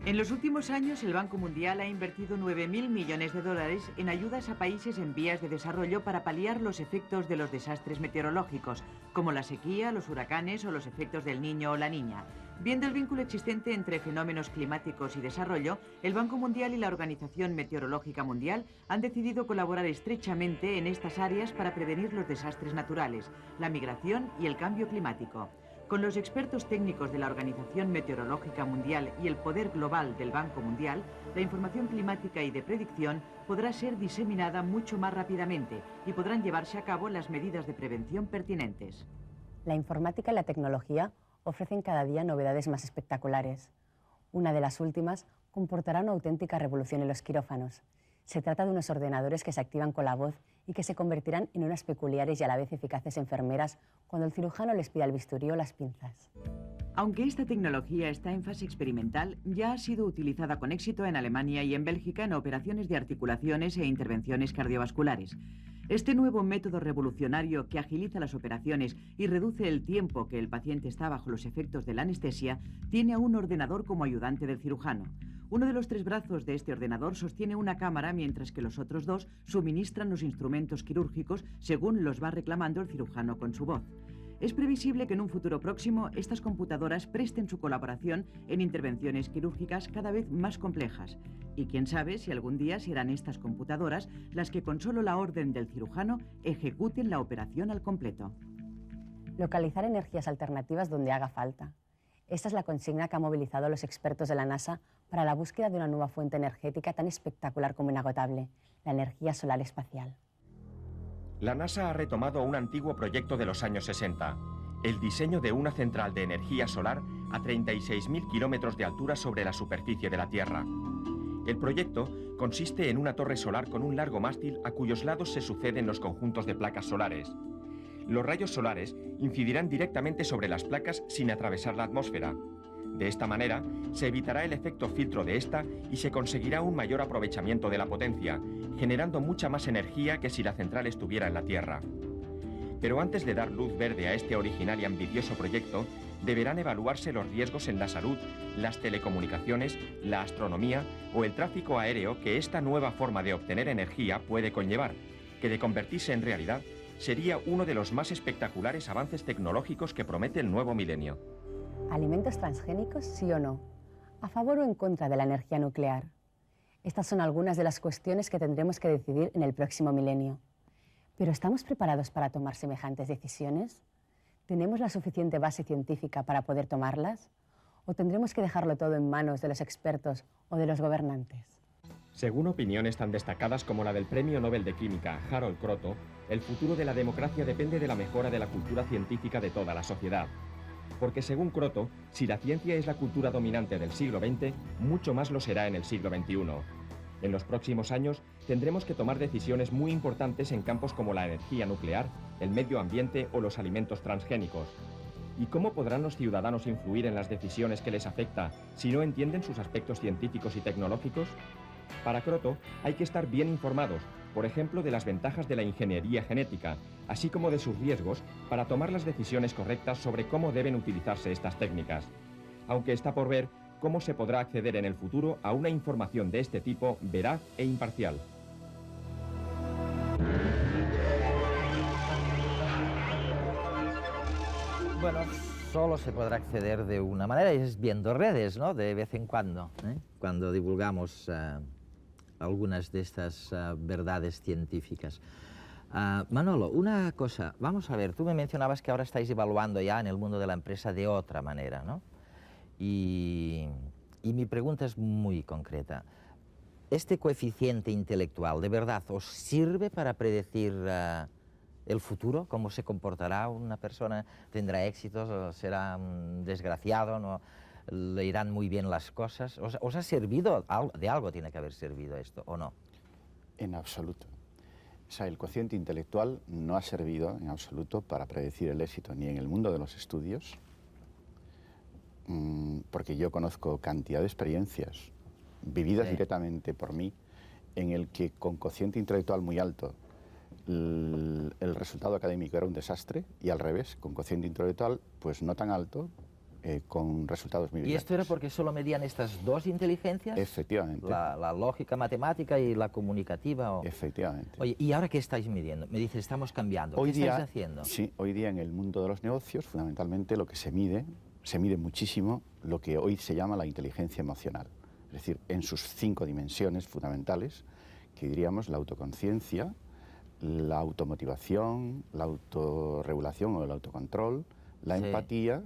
En los últimos años, el Banco Mundial ha invertido 9.000 millones de dólares en ayudas a países en vías de desarrollo para paliar los efectos de los desastres meteorológicos, como la sequía, los huracanes o los efectos del Niño o la Niña. Viendo el vínculo existente entre fenómenos climáticos y desarrollo, el Banco Mundial y la Organización Meteorológica Mundial han decidido colaborar estrechamente en estas áreas para prevenir los desastres naturales, la migración y el cambio climático. Con los expertos técnicos de la Organización Meteorológica Mundial y el poder global del Banco Mundial, la información climática y de predicción podrá ser diseminada mucho más rápidamente y podrán llevarse a cabo las medidas de prevención pertinentes. La informática y la tecnología ofrecen cada día novedades más espectaculares. Una de las últimas comportará una auténtica revolución en los quirófanos. Se trata de unos ordenadores que se activan con la voz y que se convertirán en unas peculiares y a la vez eficaces enfermeras cuando el cirujano les pida el bisturí o las pinzas. Aunque esta tecnología está en fase experimental, ya ha sido utilizada con éxito en Alemania y en Bélgica en operaciones de articulaciones e intervenciones cardiovasculares. Este nuevo método revolucionario que agiliza las operaciones y reduce el tiempo que el paciente está bajo los efectos de la anestesia tiene a un ordenador como ayudante del cirujano. Uno de los 3 brazos de este ordenador sostiene una cámara, mientras que los otros 2 suministran los instrumentos quirúrgicos según los va reclamando el cirujano con su voz. Es previsible que en un futuro próximo estas computadoras presten su colaboración en intervenciones quirúrgicas cada vez más complejas. Y quién sabe si algún día serán estas computadoras las que con solo la orden del cirujano ejecuten la operación al completo. Localizar energías alternativas donde haga falta. Esta es la consigna que ha movilizado a los expertos de la NASA para la búsqueda de una nueva fuente energética tan espectacular como inagotable, la energía solar espacial. La NASA ha retomado un antiguo proyecto de los años 60, el diseño de una central de energía solar a 36.000 kilómetros de altura sobre la superficie de la Tierra. El proyecto consiste en una torre solar con un largo mástil a cuyos lados se suceden los conjuntos de placas solares. Los rayos solares incidirán directamente sobre las placas sin atravesar la atmósfera. De esta manera, se evitará el efecto filtro de esta y se conseguirá un mayor aprovechamiento de la potencia, generando mucha más energía que si la central estuviera en la Tierra. Pero antes de dar luz verde a este original y ambicioso proyecto, deberán evaluarse los riesgos en la salud, las telecomunicaciones, la astronomía o el tráfico aéreo que esta nueva forma de obtener energía puede conllevar, que de convertirse en realidad sería uno de los más espectaculares avances tecnológicos que promete el nuevo milenio. ¿Alimentos transgénicos, sí o no? ¿A favor o en contra de la energía nuclear? Estas son algunas de las cuestiones que tendremos que decidir en el próximo milenio. ¿Pero estamos preparados para tomar semejantes decisiones? ¿Tenemos la suficiente base científica para poder tomarlas? ¿O tendremos que dejarlo todo en manos de los expertos o de los gobernantes? Según opiniones tan destacadas como la del Premio Nobel de Química Harold Kroto, el futuro de la democracia depende de la mejora de la cultura científica de toda la sociedad. Porque según Kroto, si la ciencia es la cultura dominante del siglo XX, mucho más lo será en el siglo XXI. En los próximos años tendremos que tomar decisiones muy importantes en campos como la energía nuclear, el medio ambiente o los alimentos transgénicos. ¿Y cómo podrán los ciudadanos influir en las decisiones que les afecta si no entienden sus aspectos científicos y tecnológicos? Para Kroto hay que estar bien informados, por ejemplo, de las ventajas de la ingeniería genética, así como de sus riesgos, para tomar las decisiones correctas sobre cómo deben utilizarse estas técnicas. Aunque está por ver cómo se podrá acceder en el futuro a una información de este tipo veraz e imparcial. Bueno, solo se podrá acceder de una manera, y es viendo redes, ¿no? De vez en cuando, cuando divulgamos algunas de estas verdades científicas. Manolo, una cosa, vamos a ver, tú me mencionabas que ahora estáis evaluando ya en el mundo de la empresa de otra manera, ¿no? Y mi pregunta es muy concreta. ¿Este coeficiente intelectual de verdad os sirve para predecir el futuro? ¿Cómo se comportará una persona? ¿Tendrá éxitos o será desgraciado? ¿No? ¿Le irán muy bien las cosas? ¿Os ha servido? De algo tiene que haber servido esto, ¿o no? En absoluto. O sea, el cociente intelectual no ha servido en absoluto para predecir el éxito ni en el mundo de los estudios, porque yo conozco cantidad de experiencias vividas directamente por mí, en el que con cociente intelectual muy alto el resultado académico era un desastre, y al revés, con cociente intelectual pues no tan alto, con resultados muy brillantes. ¿Y esto era porque solo medían estas dos inteligencias? Efectivamente. La lógica matemática y la comunicativa. Efectivamente. Oye, ¿y ahora qué estáis midiendo? Me dices, estamos cambiando. ¿Qué estáis haciendo? Sí, hoy día en el mundo de los negocios, fundamentalmente lo que se mide muchísimo lo que hoy se llama la inteligencia emocional. Es decir, en sus 5 dimensiones fundamentales, que diríamos la autoconciencia, la automotivación, la autorregulación o el autocontrol, la empatía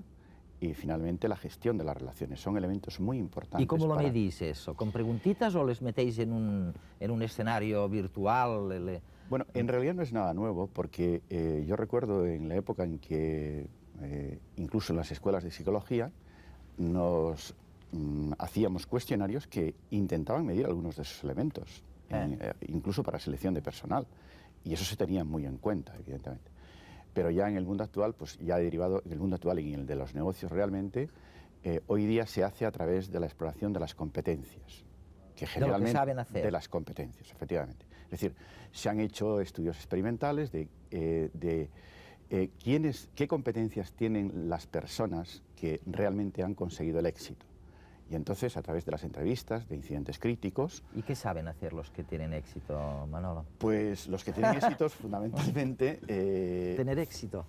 y finalmente la gestión de las relaciones. Son elementos muy importantes. ¿Y cómo lo medís eso? ¿Con preguntitas o les metéis en un escenario virtual? Bueno, en realidad no es nada nuevo, porque yo recuerdo en la época en que incluso en las escuelas de psicología nos hacíamos cuestionarios que intentaban medir algunos de esos elementos, incluso para selección de personal, y eso se tenía muy en cuenta, evidentemente. Pero ya en el mundo actual, pues ya derivado en el mundo actual y en el de los negocios realmente, hoy día se hace a través de la exploración de las competencias, que generalmente de lo que saben hacer. De las competencias, efectivamente. Es decir, se han hecho estudios experimentales de qué competencias tienen las personas que realmente han conseguido el éxito. Y entonces, a través de las entrevistas, de incidentes críticos... ¿Y qué saben hacer los que tienen éxito, Manolo? Pues los que tienen éxitos, fundamentalmente... tener éxito.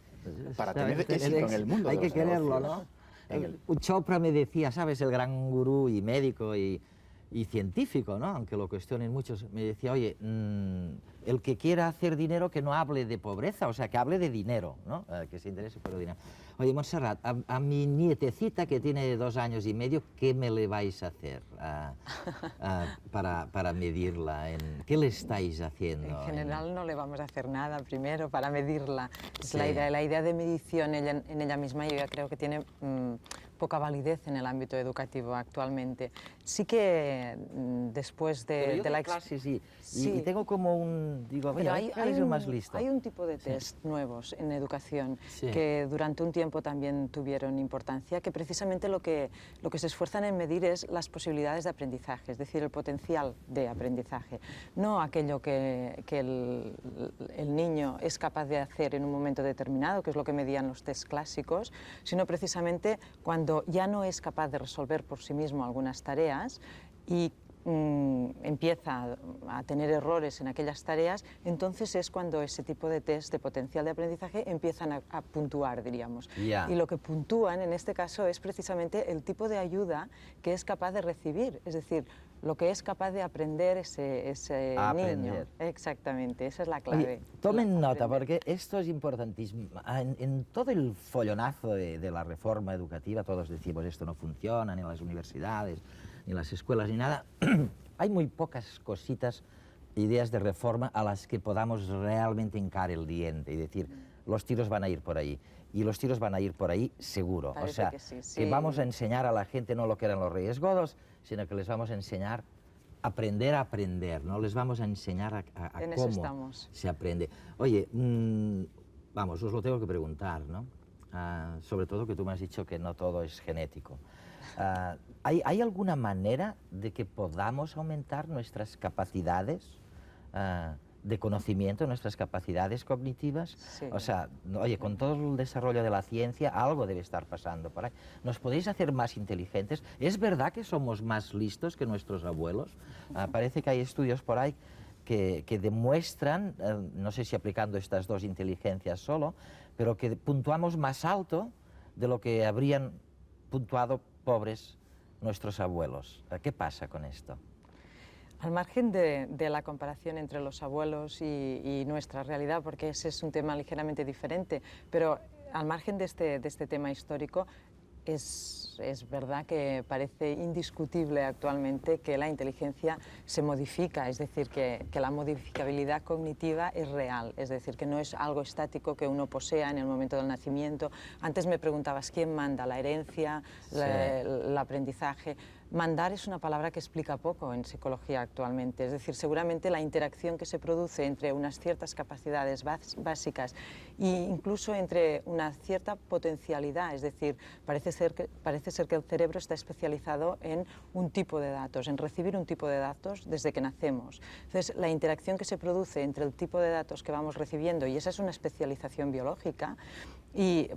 Para tener éxito en el mundo de los negocios. Hay que quererlo, ¿no? Chopra me decía, ¿sabes? El gran gurú y médico y científico, ¿no? Aunque lo cuestionen muchos, me decía, oye, el que quiera hacer dinero que no hable de pobreza, o sea, que hable de dinero, ¿no? Que se interese por el dinero. Oye, Montserrat, a mi nietecita que tiene 2 años y medio, ¿qué me le vais a hacer para medirla? ¿Qué le estáis haciendo? En general no le vamos a hacer nada primero para medirla. Es la idea de medición en ella misma, yo ya creo que tiene poca validez en el ámbito educativo actualmente. Sí que después de la clase, sí. Y tengo como un... Digo, mira, hay más listo. Hay un tipo de test nuevos en educación que durante un tiempo también tuvieron importancia, que precisamente lo que se esfuerzan en medir es las posibilidades de aprendizaje, es decir, el potencial de aprendizaje. No aquello que el niño es capaz de hacer en un momento determinado, que es lo que medían los test clásicos, sino precisamente cuando ya no es capaz de resolver por sí mismo algunas tareas y empieza a tener errores en aquellas tareas, entonces es cuando ese tipo de test de potencial de aprendizaje empiezan a puntuar, diríamos. Y lo que puntúan en este caso es precisamente el tipo de ayuda que es capaz de recibir, es decir, lo que es capaz de aprender ese niño. Exactamente, esa es la clave. Oye, tomen nota, porque esto es importantísimo. En todo el follonazo de la reforma educativa, todos decimos esto no funciona, ni en las universidades, ni en las escuelas, ni nada. hay muy pocas cositas, ideas de reforma a las que podamos realmente hincar el diente y decir, los tiros van a ir por ahí. Y los tiros van a ir por ahí seguro. Parece o sea, que sí, sí. que vamos a enseñar a la gente no lo que eran los Reyes Godos, sino que les vamos a enseñar a aprender, ¿no? Les vamos a enseñar a cómo se aprende. Oye, vamos, os lo tengo que preguntar, ¿no? Sobre todo que tú me has dicho que no todo es genético. ¿Hay alguna manera de que podamos aumentar nuestras capacidades de conocimiento, nuestras capacidades cognitivas? Sí. O sea, oye, con todo el desarrollo de la ciencia, algo debe estar pasando por ahí. ¿Nos podéis hacer más inteligentes? ¿Es verdad que somos más listos que nuestros abuelos? Parece que hay estudios por ahí que demuestran, no sé si aplicando estas dos inteligencias solo, pero que puntuamos más alto de lo que habrían puntuado pobres nuestros abuelos. ¿Qué pasa con esto? Al margen de la comparación entre los abuelos y nuestra realidad, porque ese es un tema ligeramente diferente, pero al margen de este tema histórico, es verdad que parece indiscutible actualmente que la inteligencia se modifica, es decir, que la modificabilidad cognitiva es real, es decir, que no es algo estático que uno posea en el momento del nacimiento. Antes me preguntabas quién manda, la herencia, sí, el aprendizaje. Mandar es una palabra que explica poco en psicología actualmente, es decir, seguramente la interacción que se produce entre unas ciertas capacidades básicas e incluso entre una cierta potencialidad, es decir, parece ser que el cerebro está especializado en un tipo de datos, en recibir un tipo de datos desde que nacemos. Entonces, la interacción que se produce entre el tipo de datos que vamos recibiendo, y esa es una especialización biológica, y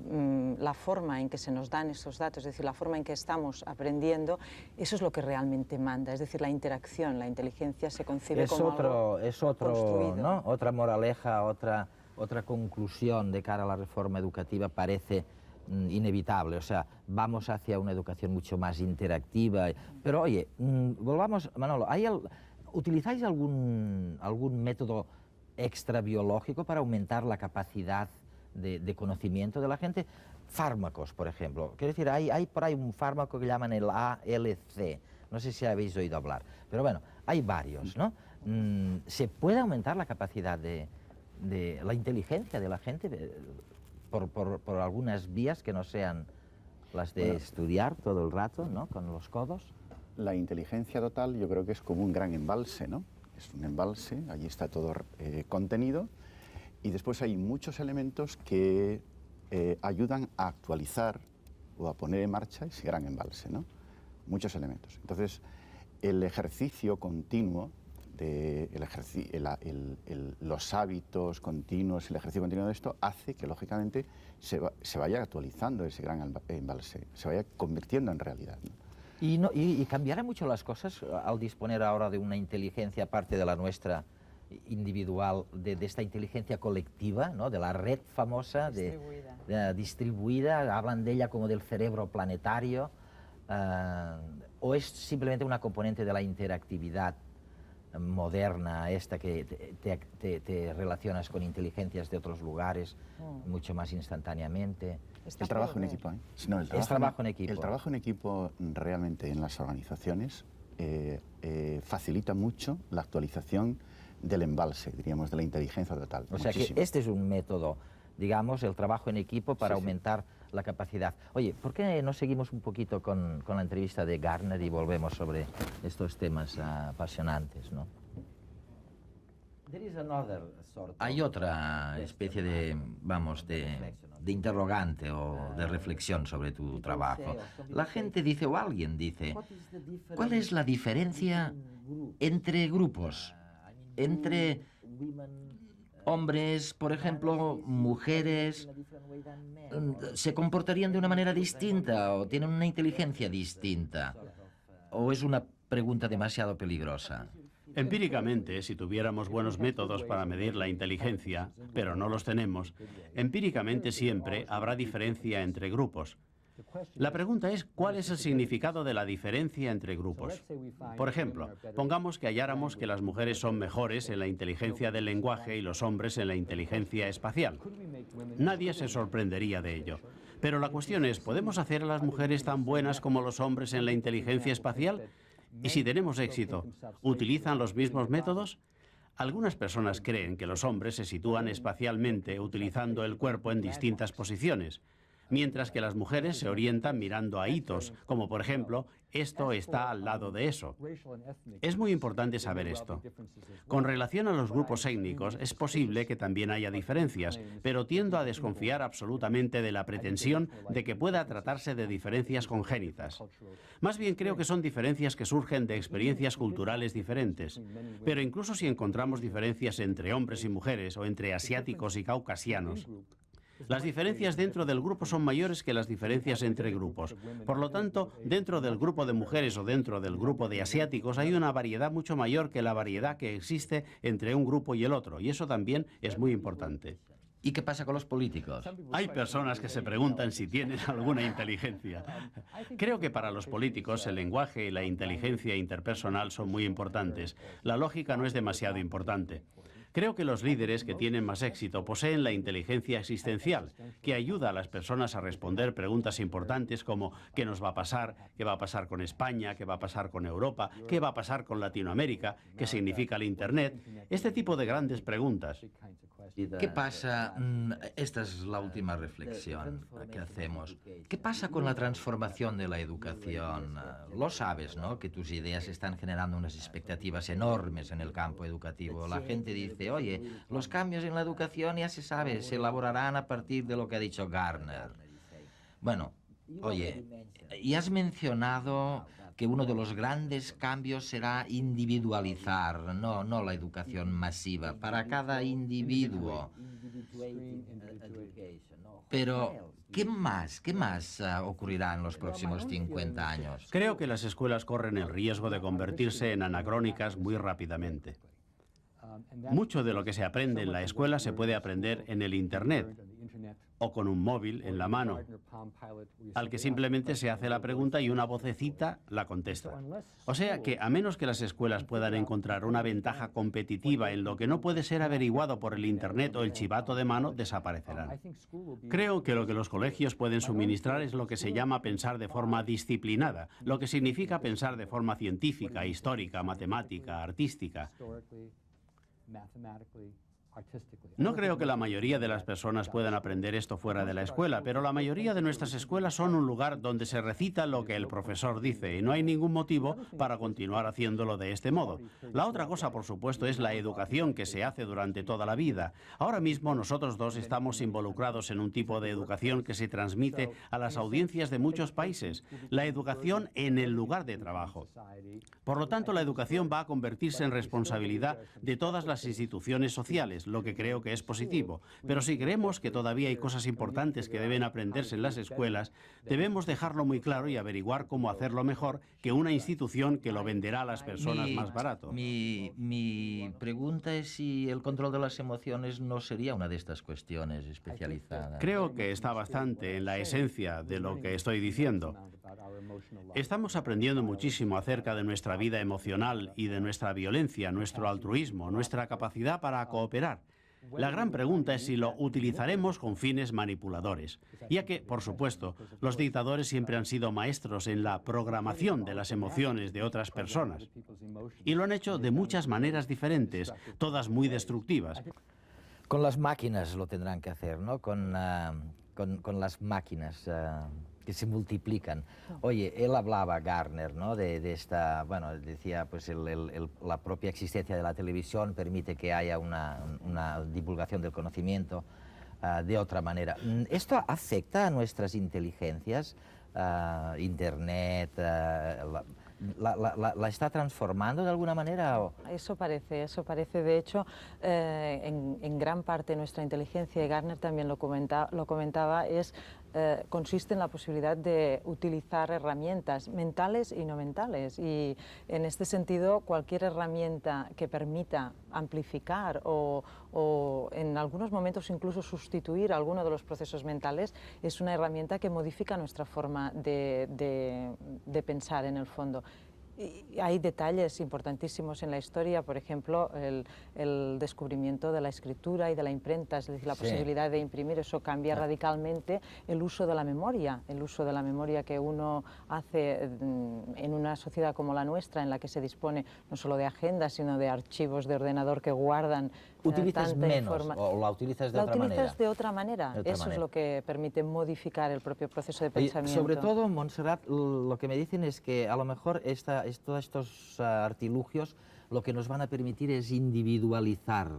la forma en que se nos dan esos datos, es decir, la forma en que estamos aprendiendo, eso es lo que realmente manda, es decir, la interacción, la inteligencia se concibe como algo construido. ¿No? Otra moraleja, otra conclusión de cara a la reforma educativa parece inevitable, o sea, vamos hacia una educación mucho más interactiva. Pero oye, volvamos, Manolo, ¿utilizáis algún método extrabiológico para aumentar la capacidad de conocimiento de la gente? Fármacos, por ejemplo. Quiero decir, hay por ahí un fármaco que llaman el ALC, no sé si habéis oído hablar, pero bueno, hay varios, ¿no? ¿Se puede aumentar la capacidad de la inteligencia de la gente por algunas vías que no sean las de estudiar todo el rato, ¿no? Con los codos? La inteligencia total yo creo que es como un gran embalse, ¿no? Es un embalse, allí está todo contenido, y después hay muchos elementos que ayudan a actualizar o a poner en marcha ese gran embalse, ¿no? Muchos elementos. Entonces, el ejercicio continuo, los hábitos continuos, el ejercicio continuo de esto, hace que, lógicamente, se vaya actualizando ese gran embalse, se vaya convirtiendo en realidad, ¿no? ¿Y cambiará mucho las cosas al disponer ahora de una inteligencia aparte de la nuestra, individual, de esta inteligencia colectiva, ¿no? De la red famosa, distribuida, hablan de ella como del cerebro planetario, o es simplemente una componente de la interactividad moderna, esta que te relacionas con inteligencias de otros lugares mucho más instantáneamente? El trabajo en equipo, ¿eh? No, el trabajo en equipo realmente en las organizaciones facilita mucho la actualización del embalse, diríamos, de la inteligencia total. O sea que este es un método, digamos, el trabajo en equipo para aumentar la capacidad. Oye, ¿por qué no seguimos un poquito con la entrevista de Gardner y volvemos sobre estos temas apasionantes, ¿no? Hay otra especie de interrogante o de reflexión sobre tu trabajo. La gente dice, o alguien dice, ¿cuál es la diferencia entre grupos? Entre hombres, por ejemplo, mujeres, ¿se comportarían de una manera distinta o tienen una inteligencia distinta? ¿O es una pregunta demasiado peligrosa? Empíricamente, si tuviéramos buenos métodos para medir la inteligencia, pero no los tenemos, empíricamente siempre habrá diferencia entre grupos. La pregunta es, ¿cuál es el significado de la diferencia entre grupos? Por ejemplo, pongamos que halláramos que las mujeres son mejores en la inteligencia del lenguaje y los hombres en la inteligencia espacial. Nadie se sorprendería de ello. Pero la cuestión es, ¿podemos hacer a las mujeres tan buenas como los hombres en la inteligencia espacial? Y si tenemos éxito, ¿utilizan los mismos métodos? Algunas personas creen que los hombres se sitúan espacialmente utilizando el cuerpo en distintas posiciones, mientras que las mujeres se orientan mirando a hitos, como por ejemplo, esto está al lado de eso. Es muy importante saber esto. Con relación a los grupos étnicos, es posible que también haya diferencias, pero tiendo a desconfiar absolutamente de la pretensión de que pueda tratarse de diferencias congénitas. Más bien creo que son diferencias que surgen de experiencias culturales diferentes. Pero incluso si encontramos diferencias entre hombres y mujeres o entre asiáticos y caucasianos, las diferencias dentro del grupo son mayores que las diferencias entre grupos. Por lo tanto, dentro del grupo de mujeres o dentro del grupo de asiáticos hay una variedad mucho mayor que la variedad que existe entre un grupo y el otro, y eso también es muy importante. ¿Y qué pasa con los políticos? Hay personas que se preguntan si tienen alguna inteligencia. Creo que para los políticos el lenguaje y la inteligencia interpersonal son muy importantes. La lógica no es demasiado importante. Creo que los líderes que tienen más éxito poseen la inteligencia existencial, que ayuda a las personas a responder preguntas importantes como ¿qué nos va a pasar? ¿Qué va a pasar con España? ¿Qué va a pasar con Europa? ¿Qué va a pasar con Latinoamérica? ¿Qué significa el Internet? Este tipo de grandes preguntas. ¿Qué pasa? Esta es la última reflexión que hacemos. ¿Qué pasa con la transformación de la educación? Lo sabes, ¿no? Que tus ideas están generando unas expectativas enormes en el campo educativo. La gente dice, oye, los cambios en la educación ya se sabe, se elaborarán a partir de lo que ha dicho Gardner. Bueno, oye, y has mencionado que uno de los grandes cambios será individualizar, no la educación masiva, para cada individuo. Pero, ¿qué más ocurrirá en los próximos 50 años? Creo que las escuelas corren el riesgo de convertirse en anacrónicas muy rápidamente. Mucho de lo que se aprende en la escuela se puede aprender en el Internet o con un móvil en la mano, al que simplemente se hace la pregunta y una vocecita la contesta. O sea que, a menos que las escuelas puedan encontrar una ventaja competitiva en lo que no puede ser averiguado por el Internet o el chivato de mano, desaparecerán. Creo que lo que los colegios pueden suministrar es lo que se llama pensar de forma disciplinada, lo que significa pensar de forma científica, histórica, matemática, artística. No creo que la mayoría de las personas puedan aprender esto fuera de la escuela, pero la mayoría de nuestras escuelas son un lugar donde se recita lo que el profesor dice y no hay ningún motivo para continuar haciéndolo de este modo. La otra cosa, por supuesto, es la educación que se hace durante toda la vida. Ahora mismo nosotros dos estamos involucrados en un tipo de educación que se transmite a las audiencias de muchos países, la educación en el lugar de trabajo. Por lo tanto, la educación va a convertirse en responsabilidad de todas las instituciones sociales, lo que creo que es positivo. Pero si creemos que todavía hay cosas importantes que deben aprenderse en las escuelas, debemos dejarlo muy claro y averiguar cómo hacerlo mejor que una institución que lo venderá a las personas más barato. Mi pregunta es si el control de las emociones no sería una de estas cuestiones especializadas. Creo que está bastante en la esencia de lo que estoy diciendo. Estamos aprendiendo muchísimo acerca de nuestra vida emocional y de nuestra violencia, nuestro altruismo, nuestra capacidad para cooperar. La gran pregunta es si lo utilizaremos con fines manipuladores, ya que, por supuesto, los dictadores siempre han sido maestros en la programación de las emociones de otras personas. Y lo han hecho de muchas maneras diferentes, todas muy destructivas. Con las máquinas lo tendrán que hacer, ¿no? Con las máquinas que se multiplican. Oye, él hablaba, Gardner, ¿no? de esta, bueno, decía, pues la propia existencia de la televisión permite que haya una divulgación del conocimiento de otra manera. ¿Esto afecta a nuestras inteligencias? Internet, ¿la está transformando de alguna manera? Eso parece. De hecho, en gran parte nuestra inteligencia, y Gardner también lo comentaba, consiste en la posibilidad de utilizar herramientas mentales y no mentales. Y en este sentido, cualquier herramienta que permita amplificar o en algunos momentos incluso sustituir alguno de los procesos mentales es una herramienta que modifica nuestra forma de pensar en el fondo. Y hay detalles importantísimos en la historia, por ejemplo, el descubrimiento de la escritura y de la imprenta, es decir, la posibilidad de imprimir, eso cambia radicalmente el uso de la memoria que uno hace en una sociedad como la nuestra, en la que se dispone no solo de agendas, sino de archivos de ordenador que guardan ¿Utilizas menos o la utilizas de otra manera? La utilizas de otra manera, eso es lo que permite modificar el propio proceso de pensamiento. Sobre todo, Montserrat, lo que me dicen es que a lo mejor todos estos artilugios lo que nos van a permitir es individualizar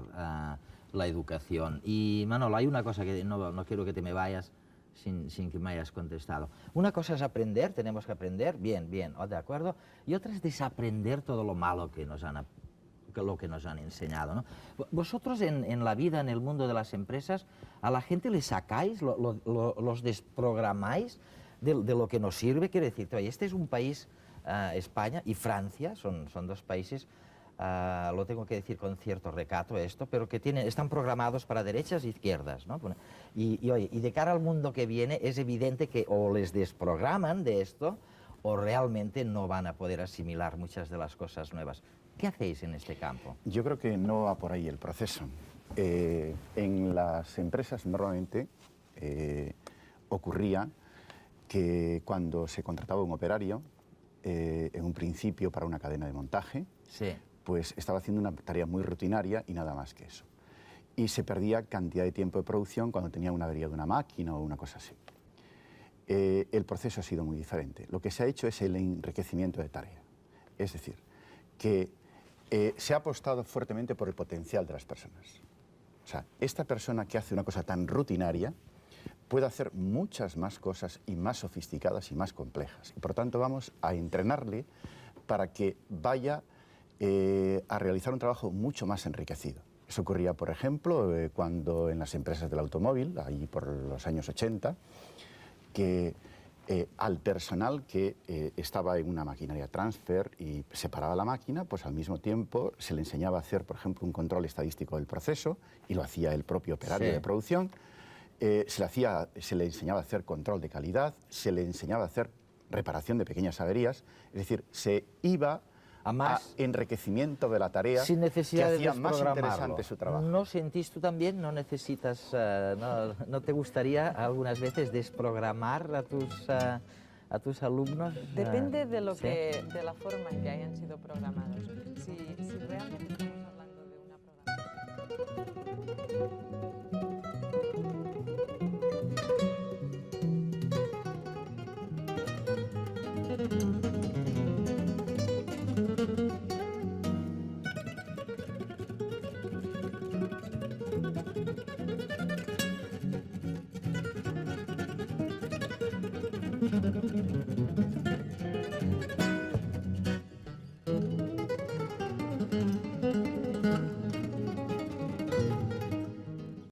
la educación. Y Manolo, hay una cosa que no quiero que te me vayas sin que me hayas contestado. Una cosa es aprender, tenemos que aprender, bien, de acuerdo, y otra es desaprender todo lo malo que nos han enseñado, ¿no? Vosotros en la vida, en el mundo de las empresas, a la gente le sacáis, los desprogramáis de lo que nos sirve. Quiero decirte, oye, este es un país, España y Francia, son dos países, lo tengo que decir con cierto recato esto, pero que están programados para derechas e izquierdas, ¿no? Oye, y de cara al mundo que viene es evidente que o les desprograman de esto o realmente no van a poder asimilar muchas de las cosas nuevas. ¿Qué hacéis en este campo? Yo creo que no va por ahí el proceso. En las empresas normalmente ocurría que cuando se contrataba un operario, en un principio para una cadena de montaje, pues estaba haciendo una tarea muy rutinaria y nada más que eso. Y se perdía cantidad de tiempo de producción cuando tenía una avería de una máquina o una cosa así. El proceso ha sido muy diferente. Lo que se ha hecho es el enriquecimiento de tarea. Es decir, que se ha apostado fuertemente por el potencial de las personas. O sea, esta persona que hace una cosa tan rutinaria puede hacer muchas más cosas y más sofisticadas y más complejas. Y por tanto vamos a entrenarle para que vaya a realizar un trabajo mucho más enriquecido. Eso ocurría, por ejemplo, cuando en las empresas del automóvil, ahí por los años 80, que al personal que estaba en una maquinaria transfer y separaba la máquina, pues al mismo tiempo se le enseñaba a hacer, por ejemplo, un control estadístico del proceso, y lo hacía el propio operario de producción. Se le enseñaba a hacer control de calidad, se le enseñaba a hacer reparación de pequeñas averías, es decir, se iba a enriquecimiento de la tarea sin necesidad que hacía de más interesante su trabajo. ¿No sentís tú también, no necesitas, no te gustaría algunas veces desprogramar a tus alumnos? Depende de lo de la forma en que hayan sido programados. Si realmente estamos hablando de una programación.